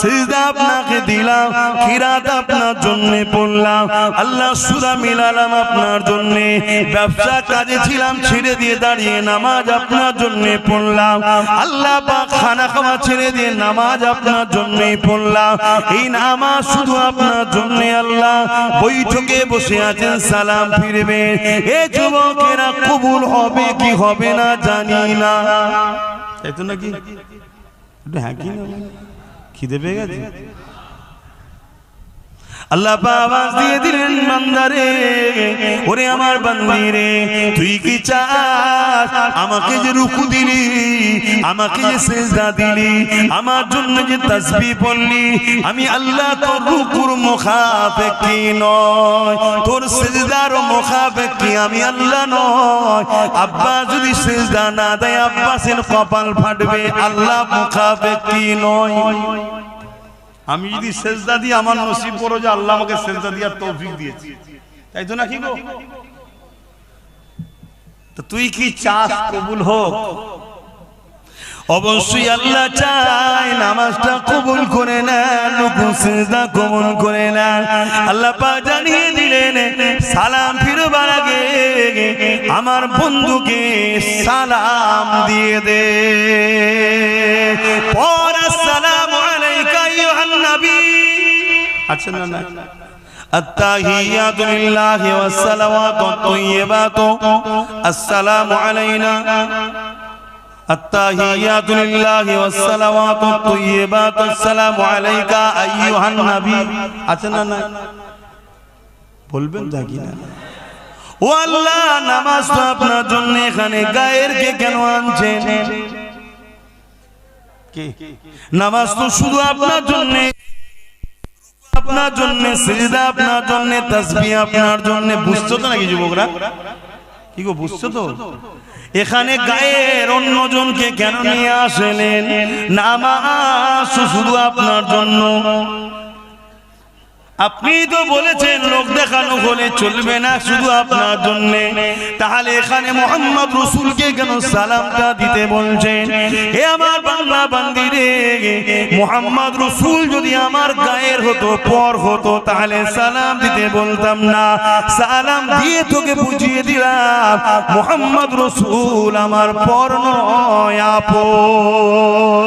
সিজদা আপনাকে দিলাম, কিরাত আপনার জন্য পড়লাম, আল্লাহ সূরা মিলালাম আপনার জন্য, ব্যবসা কাজে ছিলাম ছেড়ে দিয়ে দাঁড়িয়ে নামাজ আপনার জন্য পড়লাম, আল্লাহ পাক খানা খাওয়া ছেড়ে দিয়ে নামাজ আপনার জন্য পড়লাম। এই নামাজ শুধু আপনার জন্য। আল্লাহ বৈঠকে বসে আছেন, সালাম ফিরবে। এ যুবকেরা কবুল হবে কি হবে না জানি না, তাই তো নাকি? হ্যাঁ কি না, খিদে পেয়ে গেছে? আল্লাহ আওয়াজ দিয়ে দিলেন, বান্দারে, ওরে আমার বান্দিরে, তুই কি চাস? আমাকে যে রুকু দিলি, আমাকে যে সিজদা দিলি, আমার জন্য যে তাসবিহ পড়লি, আমি আল্লাহ তোর রুকুর মুখাপেক্ষী নয়, তোর সিজদার মুখাপেক্ষী আমি আল্লাহ নয়। আব্বা যদি সিজদা না দেয়, আব্বাসের কপাল ফাটবে, আল্লাহ মুখাপেক্ষী নয়। আমি যদি সেজদা দিই, আমার নসিব বড় যে আল্লাহ আমাকে সেজদা দেওয়ার তৌফিক দিয়েছে, তাই তো নাকি গো? তো তুই কি চাস কবুল হোক? অবশ্যই আল্লাহ চায় নামাজটা কবুল করে নেন, রুকু সিজদা কবুল করে নেন। আল্লাহ পাক জানিয়ে দিলেন, সালাম ফিরবার আগে আমার বন্ধুকে সালাম দিয়ে দে। পর আসসালামু আলাইকা আইয়ুহান নবী। আচ্ছা না না, التحيات لله والصلوات الطيبات السلام علينا التحيات لله والصلوات الطيبات السلام عليك أيها النبي। আচ্ছা না না, বলবেন দেখি না। ও আল্লাহ, নামাজ তো আপনার জন্য, এখানে গায়ের কে কেন আনছেন? নামাজ তো শুধু আপনার জন্য, আপনার জন্য, সিজদা আপনার জন্য, তাসবিহ আপনার জন্য। বুঝছো তো নাকি যুবকরা? কি গো বুঝছো তো? এখানে গায়ের অন্যজনকে কেন নিয়ে আসলেন? নামাজ শুধু আপনার জন্য। আপনি তো বলেছেন লোক দেখানো হলে চলবে না, শুধু আপনার জন্য। তাহলে এখানে মোহাম্মদ রসুলকে কেন সালামটা দিতে বলছেন? হে আমার বাংলা বান্দিরে, মোহাম্মদ রসুল যদি আমার গায়ের হতো, পর হতো, তাহলে সালাম দিতে বলতাম না। সালাম দিয়ে তোকে বুঝিয়ে দিলাম মোহাম্মদ রসুল আমার পর নয়, আপন।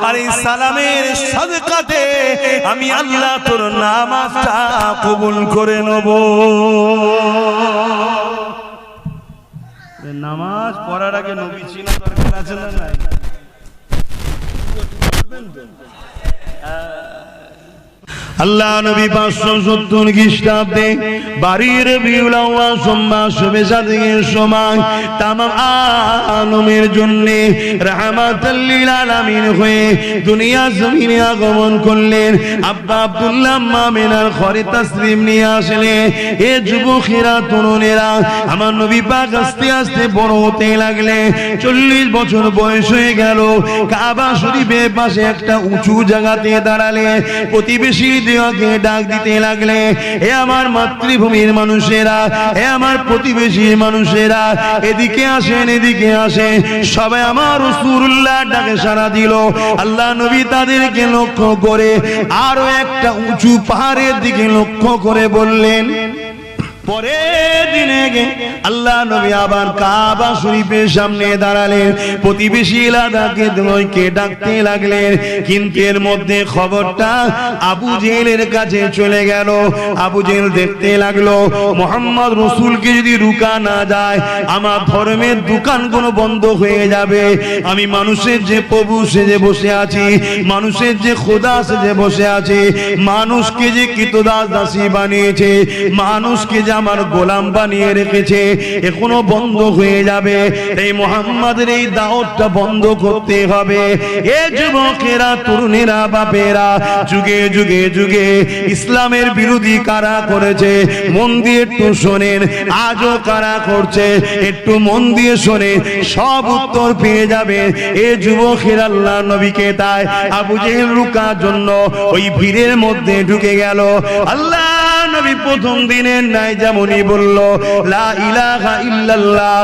আর এই সালামের সাদকাতে আমি আল্লাহ তোর নামাজটা কবুল করে নেব। নামাজ পড়ার আগে নবী চিনা দরকার আছে না নাই? আল্লাহ নবী 570 খ্রিস্টাব্দে বাড়ির রবিউল আউয়াল সোমবার শবে সাদিকের সময় তামাম আলমের জন্য রাহমাতাল লিল আলামিন হয়ে দুনিয়া জমিনে আগমন করলেন। আব্বা আব্দুল্লাহ আম্মা আমিনার ঘরে তাসলিম নিয়ে আসলেন। এ যুবকেরা, তরুণেরা, আমার নবী পাক আস্তে আস্তে বড় হতে লাগলেন। 40 বছর বয়স হয়ে গেল। কাবা শরীফের পাশে একটা উঁচু জায়গাতে দাঁড়ালেন। প্রতিবেশী কে ডাক দিতে লাগলে, এ আমার মাতৃভূমির মানুষেরা, এ আমার প্রতিবেশীর মানুষেরা, এদিকে আসেন, এদিকে আসেন। সবাই আমার রাসূলুল্লাহ ডাকে সাড়া দিল। আল্লাহ নবী তাদেরকে লক্ষ্য করে আরো একটা উঁচু পাহাড়ের দিকে লক্ষ্য করে বললেন। পরের দিনে আল্লাহ নবী আবার কাবা শরীফের সামনে দাঁড়ালেন। প্রতিবেশী এলাকাকে ডাকতে লাগলেন, কিন্তু এর মধ্যে খবরটা আবু জেহেলের কাছে চলে গেল। আবু জেহেল দেখতে লাগলো মোহাম্মদ রসুলকে যদি রুকা না যায়, আমার ধর্মের দোকানগুলো বন্ধ হয়ে যাবে। আমি মানুষের যে প্রভু সেজে বসে আছি, মানুষের যে খোদা সেজে বসে আছে, মানুষকে যে কৃতদাস দাসী বানিয়েছে, মানুষকে যে আমার গোলাম বানিয়ে রেখেছে, এখনো বন্ধ হয়ে যাবে। এই মুহাম্মাদের এই দাওয়াতটা বন্ধ করতে হবে। এ যুবকেরা, তরুণেরা, বাপেরা, যুগে যুগে যুগে ইসলামের বিরোধী কারা করেছে মন দিয়ে একটু শোনেন। আজও কারা করছে একটু মন দিয়ে শোনে, সব উত্তর পেয়ে যাবে। এ যুবকেরা আল্লাহ নবীকে তাই আবু জেহেল রুকার জন্য ওই ভিড়ের মধ্যে ঢুকে গেল। আল্লাহ নবী প্রথম দিনের নাই যেমনই বলল, লা ইলাহা ইল্লাল্লাহ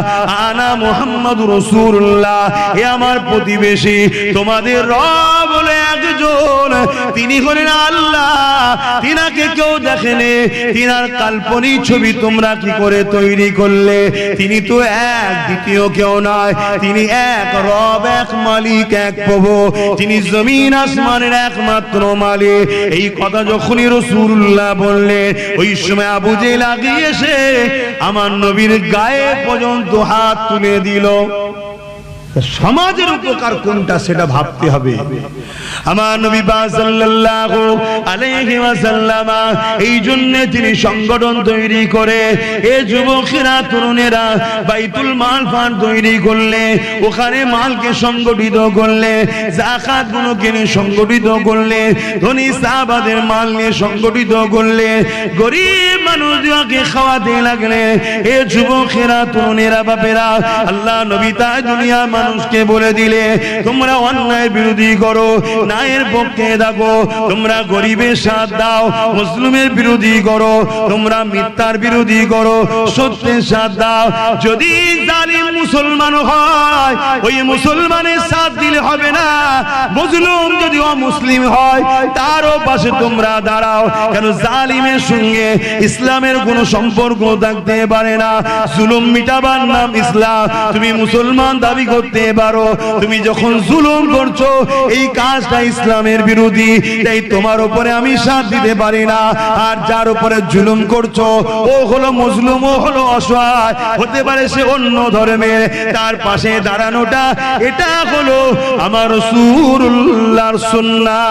আনা মুহাম্মাদুর রাসূলুল্লাহ। এ আমার প্রতিবেশী, তোমাদের রব হলো একজন, তিনি হলেন আল্লাহ। তিনাকে কেউ দেখেনি, তিনার কাল্পনিক ছবি তোমরা কি করে তৈরি করলে? তিনি তো এক, দ্বিতীয় কেউ নয়। তিনি এক রব, এক মালিক, এক প্রভু। তিনি জমিন আসমানের একমাত্র মালিক। এই কথা যখনই রাসূলুল্লাহ বললেন, ওই সময় আবু জেহেল আগিয়ে এসে আমার নবীর গায়ে পর্যন্ত হাত তুলে দিল। সমাজের উপকার কোনটা সেটা ভাবতে হবে। আমার নবী সাল্লাল্লাহু আলাইহি ওয়াসাল্লাম এই জন্য তিনি সংগঠন তৈরি করে এ যুবকেরা, তরুণেরা বাইতুল মাল ফান্ড তৈরি করলে, ওখানে মালকে সংগঠিত করলে, যাকাত গুলোকে সংগঠিত করলে, ধনী সাহাবাদের মাল নিয়ে সংগঠিত করলে, গরিব মানুষদেরকে খাওয়াতে লাগলে। এ যুবকেরা, তরুণেরা, বাপেরা, আল্লাহ নবী তাই দুনিয়ার মানুষকে বলে দিলে, তোমরা অন্যায় বিরোধী করো, ন্যায়ের পক্ষে থাকো, তোমরা গরিবের সাথ দাও, মুসলিমের বিরোধী করো, তোমরা মিথ্যার বিরোধী করো, সত্যের সাথ দাও। যদি জালিম মুসলমান হয়, ওই মুসলমানের সাথ দিলে হবে না। মুসলিম যদি অমুসলিম হয়, তারও পাশে তোমরা দাঁড়াও। কেন জালিমের সঙ্গে ইসলামের কোনো সম্পর্ক থাকতে পারে না। জুলুম মিটাবার নাম ইসলাম। তুমি মুসলমান দাবি করতে পারো, তুমি যখন জুলুম করছো এই কাজটা ইসলামের বিরোধী, তাই তোমার উপরে আমি সাথ দিতে পারি না। আর যার উপরে জুলুম করছো ও হলো মুসলিম, ও হলো অসহায়, হতে পারে সে অন্য ধর্মের, তার পাশে দাঁড়ানোটা এটা হলো আমার রাসূলুল্লাহর সুন্নাহ।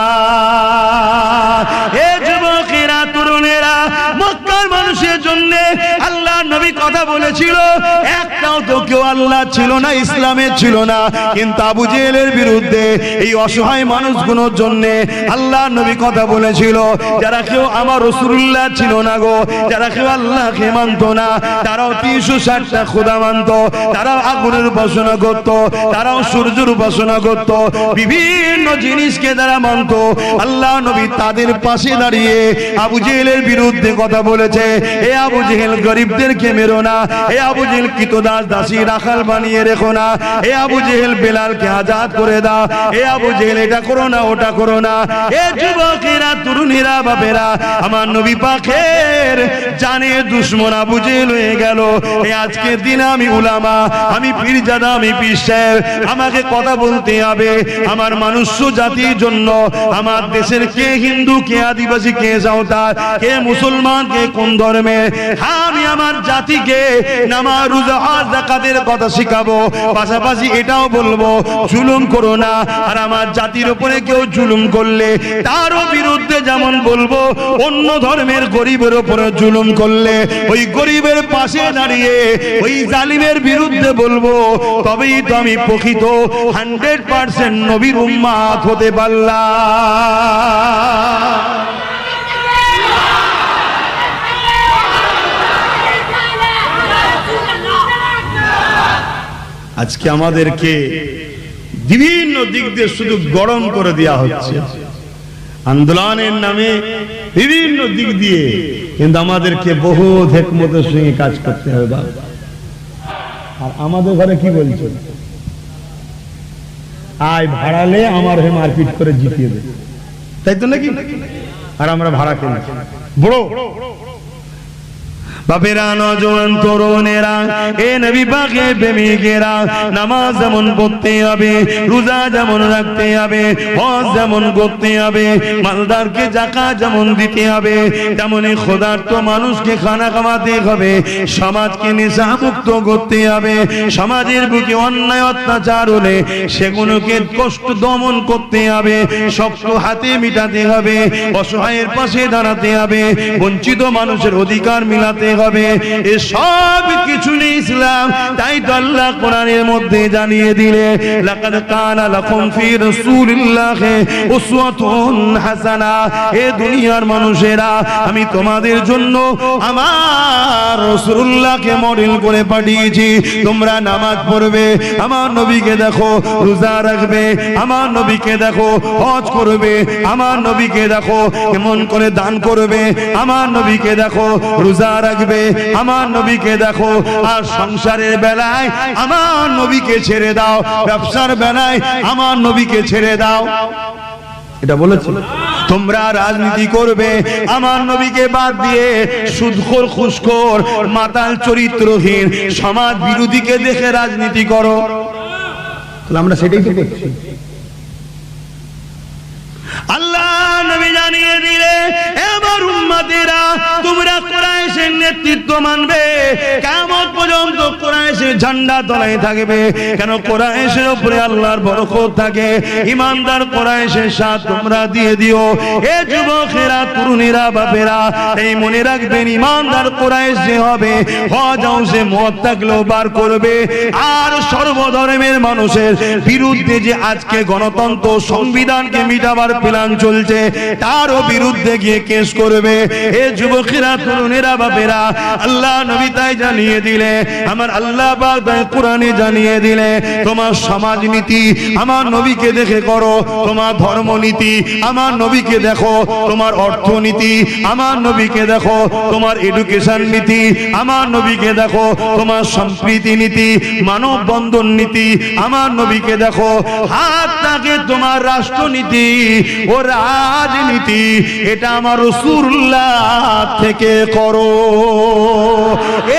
এ যুবকেরা, তরুণেরা, মক্কার মানুষের জন্য আল্লাহ নবী কথা বলেছিল, একটাও তো কেউ আল্লাহ ছিল না, ইসলামের ছিল না, কিন্তু আবু জেহেলের বিরুদ্ধে এই অসহায় মানুষগুলোর জন্য আল্লাহ নবী কথা বলেছিল। যারা কেউ আমার রাসূলুল্লাহ ছিল না গো, যারা কেউ আল্লাহকে মানত না, তারাও 360টা খোদা মানত, তারাও আগুনের উপাসনা করত, তারাও সূর্যের উপাসনা করত, বিভিন্ন জিনিসকে তারা মানত। আল্লাহ নবী তাদের পাশে দাঁড়িয়ে আবু জেহেলের বিরুদ্ধে কথা বলেছে, হে আবু জেহেল গরিবদেরকে মেরো না, হে আবু জেহেল কৃতদাস দাসী রাখাল বানিয়ে রেখো না, হে আবু জেহেল বেলালকে আজাদ করে দাও, হে আবু জেহেল এটা করো না ওটা করো না। হে যুবকেরা, তরুণীরা, বাপেরা, আমার নবী পাকের জানে দুশমন আবু জেহেল হয়ে গেল। এই আজকের দিনে আমি উলামা, আমি পীরজাদা, আমি পীর সাহেব, আমাকে কথা বলতে হবে আমার মানুষ্য জাতির জন্য। আমার দেশের কে হিন্দু, কে আদিবাসী, কে সাঁওতাল, কে মুসলমান, কে কোন ধর্মের, আমি আমার জাতিকে নামাজ, রোজা, হজ, যাকাতের কথা শিখাবো। পাশাপাশি এটাও বলবো জুলুম করো না, আর আমার জাতির উপরে কেউ জুলুম করলে তারও বিরুদ্ধে যেমন বলবো, অন্য ধর্মের গরিবের উপরে জুলুম করলে ওই গরিবের পাশে দাঁড়িয়ে ওই জালিমের বিরুদ্ধে বলবো। তবেই তো আমি প্রকৃত 100% নবীর উম্মাত হতে পারলাম। আজকে আমাদেরকে বিভিন্ন দিক দিয়ে শুধু গরম করে দেওয়া হচ্ছে আন্দোলনের নামে, বিভিন্ন দিক দিয়ে, কিন্তু আমাদেরকে বহু হিকমতের সঙ্গে কাজ করতে হবে বাবা। আর আমাদের ঘরে কি বলছে, আয় ভাড়ালে আমার হয়ে মারপিট করে জিতিয়ে দেবে, তাই তো নাকি? আর আমরা ভাড়া কিনি বড় বাপেরা, নওজোয়ান তরুণেরা, এ নবী পাকের প্রেমিকেরা, নামাজ যেমন পড়তে হবে, রোজা যেমন রাখতে হবে, হজ যেমন করতে হবে, মালদারকে যাকাত যেমন দিতে হবে, তেমনি ক্ষুধার্ত মানুষকে খানা খাওয়াতে হবে, সমাজকে নেশামুক্ত করতে হবে, সমাজের বুকে অন্যায় অত্যাচার হলে সেগুলোকে কষ্ট দমন করতে হবে, শক্ত হাতে মিটাতে হবে, অসহায়ের পাশে দাঁড়াতে হবে, বঞ্চিত মানুষের অধিকার মিলাতে হবে। এসব কিছু নেই ইসলাম। তাই তো আল্লাহ কোরআনের মধ্যে জানিয়ে দিলে, লাকাদ কানা লাকুম ফি রাসূলিল্লাহি উসওয়াতুন হাসানা। এ দুনিয়ার মানুষেরা, আমি তোমাদের জন্য আমার রাসূলুল্লাহকে মডেল করে পাঠিয়েছি। তোমরা নামাজ পড়বে, আমার নবীকে দেখো, রোজা রাখবে, আমার নবীকে দেখো, হজ করবে, আমার নবীকে দেখো কেমন করে দান করবে, আমার নবীকে দেখো রোজা রাখবে, আমার নবীকে দেখো। আর সংসারের বেলায় আমার নবীকে ছেড়ে দাও, ব্যবসার বেলায় আমার নবীকে ছেড়ে দাও। এটা বলেছে। তোমরা রাজনীতি করবে, আমার নবীকে বাদ দিয়ে সুদখোর, ঘুষখোর, মাতাল, চরিত্রহীন, সমাজ বিরোধীকে দেখে রাজনীতি করো। তাহলে আমরা সেটাই তো করছি। আল্লাহ নবী জানিয়ে দিলে, এবার উম্মতেরা, তোমরা কুরাইশের নেতৃত্ব মানবে, কিয়ামত পর্যন্ত কুরাইশের ঝান্ডা তলায় থাকবে। কেন? কুরাইশের উপরে আল্লাহর বরকত থাকে। ইমানদার কুরাইশের সাথ তোমরা দিয়ে দিও। এ যুবকেরা, তরুণীরা, বাপেরা, এই মনে রাখবেন, ইমানদার কুরাইশ যে হবে, হজ হাউসে মদ থাকলেও বার করবে। আর সর্বধর্মের মানুষের বিরুদ্ধে যে আজকে গণতন্ত্র সংবিধানকে মিটাবার প্ল্যান চলছে, তারও বিরুদ্ধে গিয়ে কেস করবে। এ যুবকেরা, তরুণেরা, বাপেরা, আল্লাহ নবী তাই জানিয়ে দিলে, আমার আল্লাহ পাক তাই কোরআনে জানিয়ে দিলে, তোমার সমাজনীতি আমার নবীকে দেখে করো, তোমার ধর্মনীতি আমার নবীকে দেখো, তোমার অর্থনীতি আমার নবীকে দেখো, তোমার এডুকেশন নীতি আমার নবীকে দেখো, তোমার সম্প্রীতি নীতি, মানব বন্ধন নীতি আমার নবীকে দেখো, হাত তাকে তোমার রাষ্ট্রনীতি ও রাজনীতি এটা আমার রাসূলুল্লাহ থেকে করো।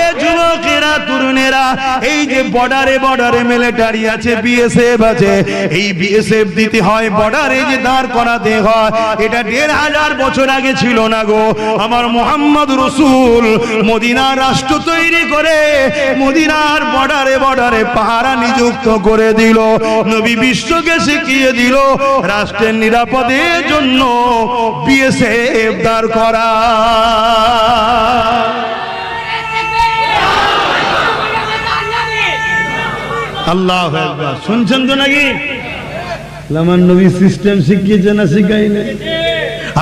এ যুবকেরা, তরুণেরা, এই যে বর্ডারে বর্ডারে মিলিটারি আছে, বিএসএফ আছে, এই বিএসএফ দিতে হয়, বর্ডারে যে দাঁড় করাতে হয়, এটা ১৫০০ বছর আগে ছিল না গো। আমার মুহাম্মদ রাসূল মদিনার রাষ্ট্র তৈরি করে মদিনার বর্ডারে বর্ডারে পাহারা নিযুক্ত করে দিল। নবী বিশ্বকে শিখিয়ে দিল রাষ্ট্রের নিরাপদের জন্য বিএসএফ দাঁড় করা। আল্লাহু আকবার। শুনছেন তো নাকি? আমার নবী সিস্টেম শিখিয়েছে না শিখাইনি?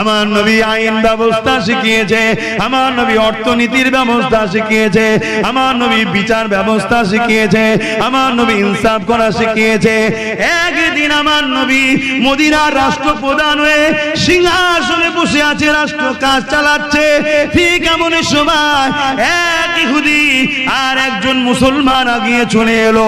আমার নবী আইন ব্যবস্থা শিখিয়েছে, আমার নবী অর্থনীতির ব্যবস্থা শিখিয়েছে, আমার নবী বিচার ব্যবস্থা শিখিয়েছে, আমার নবী ইনসাফ করা শিখিয়েছে। একদিন আমার নবী মদিনার রাষ্ট্রপ্রধান হয়ে সিংহাসনে বসে আছে, রাষ্ট্র কাজ চালাচ্ছে। ঠিক এমন সময় এক ইহুদি আর একজন মুসলমান আগিয়ে চলে এলো,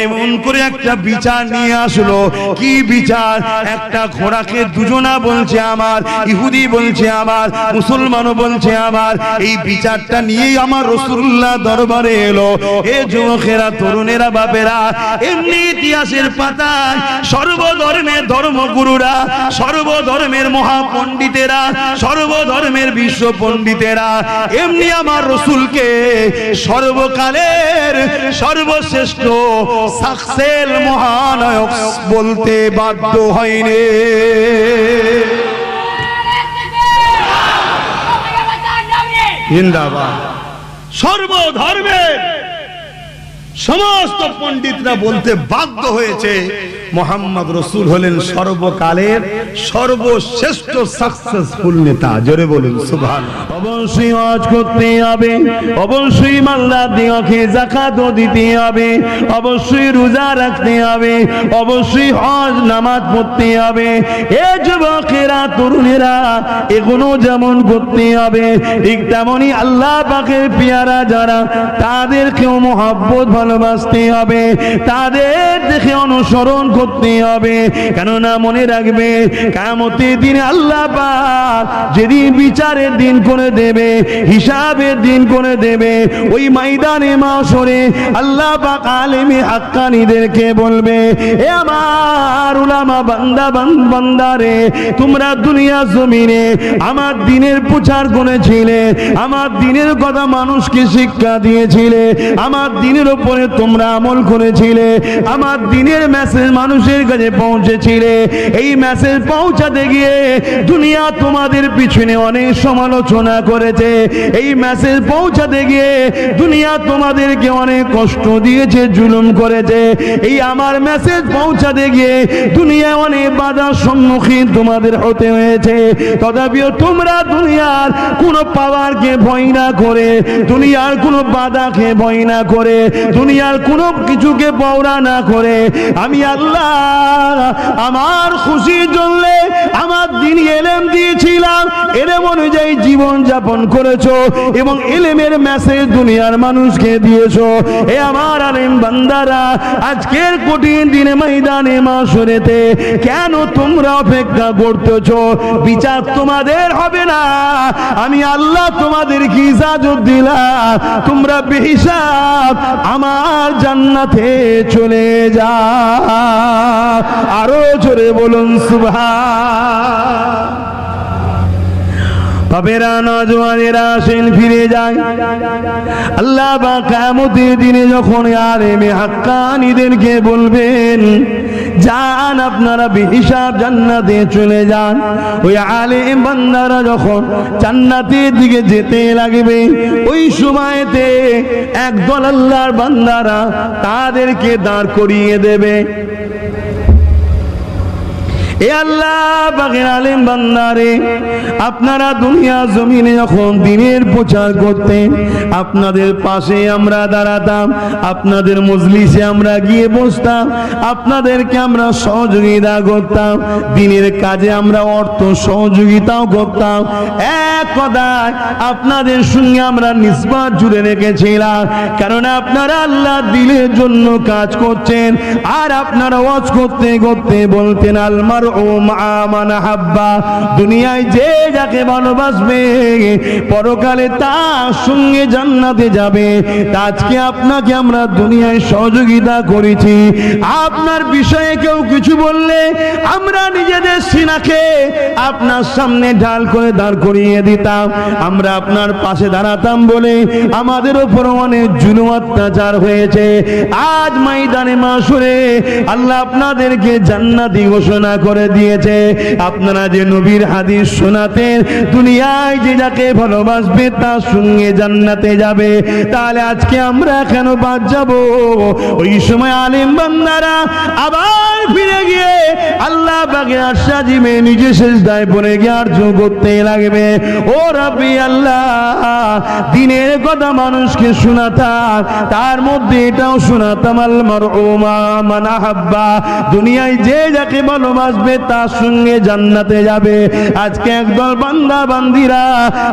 এমন করে একটা বিচার নিয়ে আসলো। কি বিচার? একটা ঘোড়াকে দুজনা বলছে আমার, ইহুদি বলছে আমার, মুসলমানও বলছে আমার। এই বিচারটা নিয়েই আমার রাসূলুল্লাহ দরবারে এলো। এ যুবকেরা, তরুণেরা, বাপেরা, এমনি ইতিহাসের পাতায় সর্বধর্মের ধর্মগুরুরা, সর্বধর্মের মহাপণ্ডিতেরা, সর্বধর্মের বিশ্ব পণ্ডিতেরা এমনি আমার রাসূলকে সর্বকালের সর্বশ্রেষ্ঠ সাকসেস মহানায়ক বলতে বাধ্য হয়নি। জিন্দাবাদ। সর্বধর্মের সমস্ত পণ্ডিতরা বলতে বাধ্য হয়েছে মোহাম্মদ রসুল হলেন সর্বকালের সর্বশ্রেষ্ঠ সাকসেসফুল নেতা। জোরে বলুন সুবহানাল্লাহ। অবশ্যই হজ করতে হবে, অবশ্যই মাল্লা দিওকে যাকাত দিতে হবে, অবশ্যই রোজা রাখতে হবে, অবশ্যই হজ নামাজ পড়তে হবে। এ যুবকেরা, তরুণেরা, এগুলো যেমন করতে হবে, ঠিক তেমনি আল্লাহ পাকের পেয়ারা যারা, তাদেরকেও মহব্বত ভালোবাসতে হবে, তাদের দেখে অনুসরণ করতে হবে। কেননা মনে রাখবে, কিয়ামতের দিনে আল্লাহ পাক যেদিন বিচারের দিন করে দেবে, হিসাবের দিন করে দেবে, ওই ময়দানে মাশরে আল্লাহ পাক আলেমে হাক্কানীদেরকে বলবে, এ আমার উলামা বান্দারে, তোমরা দুনিয়া জমিনে আমার দিনের প্রচার করেছিলে, আমার দিনের কথা মানুষকে শিক্ষা দিয়েছিলে, আমার দিনের উপরে তোমরা আমল করেছিলে, আমার দিনের মেসেজ মানুষের কাছে পৌঁছেছিলে। এই মেসেজ পৌঁছাতে গিয়ে দুনিয়া তোমাদের পিছনে অনেক সমালোচনা করেছে, এই মেসেজ পৌঁছাতে গিয়ে দুনিয়া তোমাদেরকে অনেক কষ্ট দিয়েছে, জুলুম করেছে। এই আমার মেসেজ পৌঁছাতে গিয়ে দুনিয়া অনেক বাধার সম্মুখীন তোমাদের হতে হয়েছে। তথাপিও তোমরা দুনিয়ার কোনো পাওয়ারকে ভয় না করে, দুনিয়ার কোনো বাধাকে ভয় না করে, দুনিয়ার কোনো কিছুকে পাওয়া না করে, আমি আল্লাহ আমার খুশির জন্য আমার দিন এলেম দিয়েছিলাম, এলেম অনুযায়ী জীবন যাপন করেছো এবং এলেমের মেসেজ দুনিয়ার মানুষকে দিয়েছো। এ আমার আলেম বান্দারা, আজকের কঠিন দিনে ময়দানে মাশরেতে কেন তোমরা অপেক্ষা করতেছো? বিচার তোমাদের হবে না, আমি আল্লাহ তোমাদেরকে ইজাজত দিলাম, তোমরা বেহিসাব আমার জান্নাতে চলে যা। আরো জোরে বলুন সুবহান। বাবেরা, নওজওয়ানেরা আসেন, ফিরে যায়। আল্লাহ পাক কিয়ামতের দিনে যখন আলেমে হাক্কানীদেরকে বলবেন, যান আপনারা বেহিসাব জান্নাতে চলে যান, ওই আলেম বান্দারা যখন জান্নাতের দিকে যেতে লাগবে, ওই সময়তে একদল আল্লাহর বান্দারা তাদেরকে দাঁড় করিয়ে দেবে। এ আল্লাহ পাকের আলেম বান্দারে, আপনারা দুনিয়া জমিনে যখন দিনের প্রচার করতেন, আপনাদের পাশে আমরা দাঁড়াতাম, আপনাদের মজলিসে আমরা গিয়ে বসতাম, আপনাদেরকে আমরা সহযোগিতা করতাম, দিনের কাজে আমরা অর্থ সহযোগিতাও করতাম। এক কথায় আপনাদের সঙ্গে আমরা নিসবত জুড়ে রেখেছিলাম, কারণ আপনারা আল্লাহ দিলের জন্য কাজ করছেন। আর আপনারা ওয়াজ করতে করতে বলতেন, আলমার ও মান হাব্বা, দুনিয়ায় যে যাকে ভালোবাসবে পরকালে তার সঙ্গে জান্নাতে যাবে। আজকে আপনাকে আমরা দুনিয়ায় সহযোগিতা করেছি, আপনার বিষয়ে কেউ কিছু বললে আমরা নিজেদের সিনাকে আপনার সামনে ঢাল করে দাঁড় করিয়ে দিতাম, আমরা আপনার পাশে দাঁড়াতাম বলে আমাদের উপর অনেক জুলুম অত্যাচার হয়েছে। আজ ময়দানে মাশরে আল্লাহ আপনাদেরকে জান্নাতি ঘোষণা করে করে দিয়েছে। আপনারা যে নবীর হাদিস শোনাতেন, দুনিয়ায় যে যাকে ভালোবাসবে তার সঙ্গে জান্নাতে যাবে, তাহলে আজকে আমরা কেন বাদ যাব? ওই সময় আলেম বান্দারা আবার ফিরে গিয়ে আল্লাহ পাকের আরশাজিমে নিজে সেজদায় পড়ে গিয়ে আরজু করতে লাগবে, ও রাব্বি আল্লাহ, দিনের কথা মানুষকে শোনাতাম, তার মধ্যে এটাও শোনাতাম আল মারউমা মান আহাব্বা, দুনিয়ায় যে যাকে ভালোবাসবে তার সঙ্গে জান্নাতে যাবে। আজকে একদল বান্দা বান্দিরা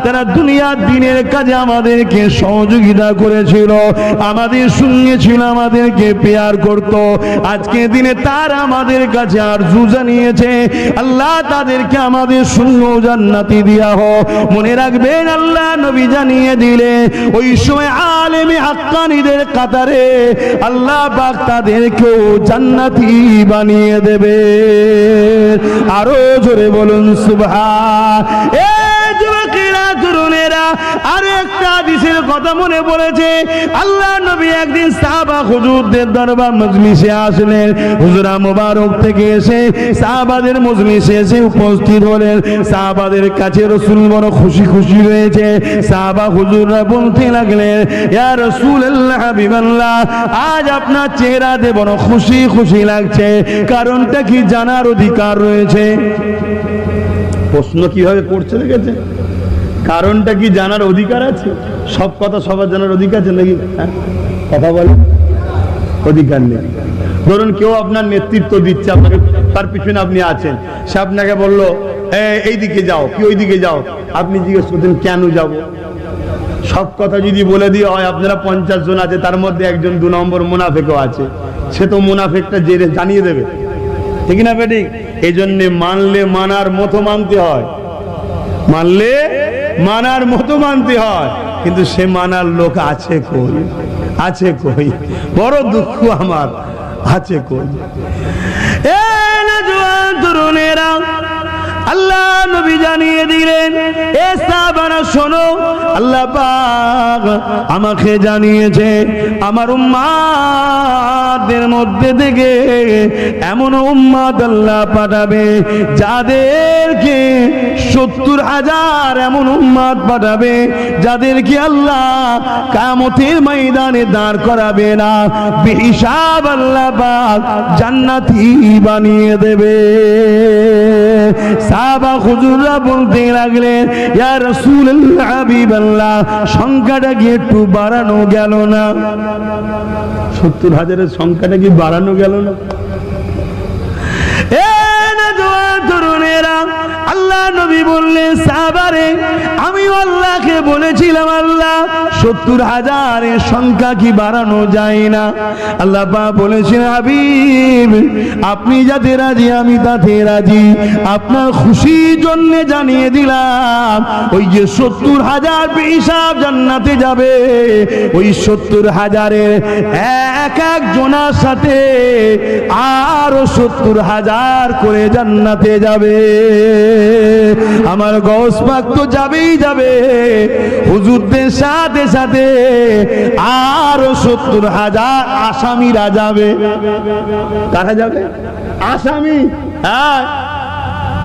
তারা দুনিয়ার দিনের কাজে আমাদেরকে সহযোগিতা করেছিল, আমাদের সঙ্গে ছিল, আমাদেরকে পেয়ার করত, আজকে দিনে তারা আমাদের কাছে আরজু জানিয়েছে, আল্লাহ তাদেরকে আমাদের সঙ্গে জান্নাতি দিয়া হোক। মনে রাখবেন, আল্লাহ নবী জানিয়ে দিলে ওই সময় আলেমে হাক্কানীদের কাতারে আল্লাহ পাক তাদেরকেও জান্নাতি বানিয়ে দেবে। আরো জোরে বলুন সুবহান। এই যুবকেরা, তরুণেরা, আরো একটা হাদিসের কথা মনে পড়েছে। আল্লাহ নবী একদিন সাহাবা হুজুরদের দরবার মজলিসে আসলেন। হুজুরা মুবারক থেকে এসে সাহাবাদের মজলিসে এসে উপস্থিত হলেন। সাহাবাদের কাছে রাসূল বড় খুশি খুশি হয়েছে। সাহাবা হুজুররা বলতে লাগলেন, ইয়া রাসূলুল্লাহ, হাবিবাল্লাহ, আজ আপনার চেহারাতে বড় খুশি খুশি লাগছে, কারণটা কি জানার অধিকার রয়েছে? প্রশ্ন কিভাবে করছে দেখেছে? কারণটা কি জানার অধিকার আছে? সব কথা সবার জানার অধিকার আছে নাকি? কথা বলে অধিকার নেই। ধরুন কেউ আপনার নেতৃত্ব দিচ্ছে, আপনাকে তার পিছনে আপনি আছেন, সে আপনাকে বললো এই দিকে যাও, কি ওই দিকে যাও, আপনি জিজ্ঞেস করতেন কেন যাব? সব কথা যদি বলে দিয়ে হয়, আপনারা 50 জন আছে, তার মধ্যে একজন 2 নম্বর মুনাফিকও আছে, সে তো মুনাফিকটা জেনে জানিয়ে দেবে, ঠিক না বেঠিক? এই জন্য মানলে মানার মতো মানতে হয়, মানলে মানার মতো মানতে হয়, কিন্তু সে মানার লোক আছে কই? আছে কই? বড় দুঃখ আমার, আছে কই? এই না জওয়ান তরুণেরা, আল্লাহ নবী জানিয়ে দিলেন, এ সাহাবারা শোনো, আল্লাহ পাক আমাকে জানিয়েছে আমার উম্মাদের মধ্যে থেকে এমন উম্মাদ আল্লাহ পাঠাবে যাদেরকে 70,000 এমন উম্মাদ পাঠাবে যাদেরকে আল্লাহ কিয়ামতের ময়দানে দাঁড় করাবে না, বেহিসাব আল্লাহ পাক জান্নাতি বানিয়ে দেবে। সাহাবা হুজুররা বলতে লাগলেন, ইয়া রাসূলুল্লাহ, হাবিবাল্লাহ, সংখ্যাটা কি একটু বাড়ানো গেল না? 70,000-এর সংখ্যাটা কি বাড়ানো গেল না? তরুণেরা, আল্লাহ নবী বললেন, সাহাবারে, আমি আল্লাহকে বলেছিলাম, আল্লাহ 70,000-এর সংখ্যা কি বাড়ানো যায় না? আল্লাহ পাক বলেছেন, হাবিব, আপনি যাতে রাজি আমি তাতে রাজি, আপনার খুশির জন্য জানিয়ে দিলাম, ওই যে 70,000 বেহিসাব জান্নাতে যাবে, ওই 70,000-এর এক এক জনার সাথে আরো 70,000 করে জান্নাতে যাবে। আমার গৌস পাক তো যাবেই যাবে, হুজুরদের সাথে সাথে আরো 70,000 আসামিরা যাবে। কারা যাবে? আসামি। হ্যাঁ,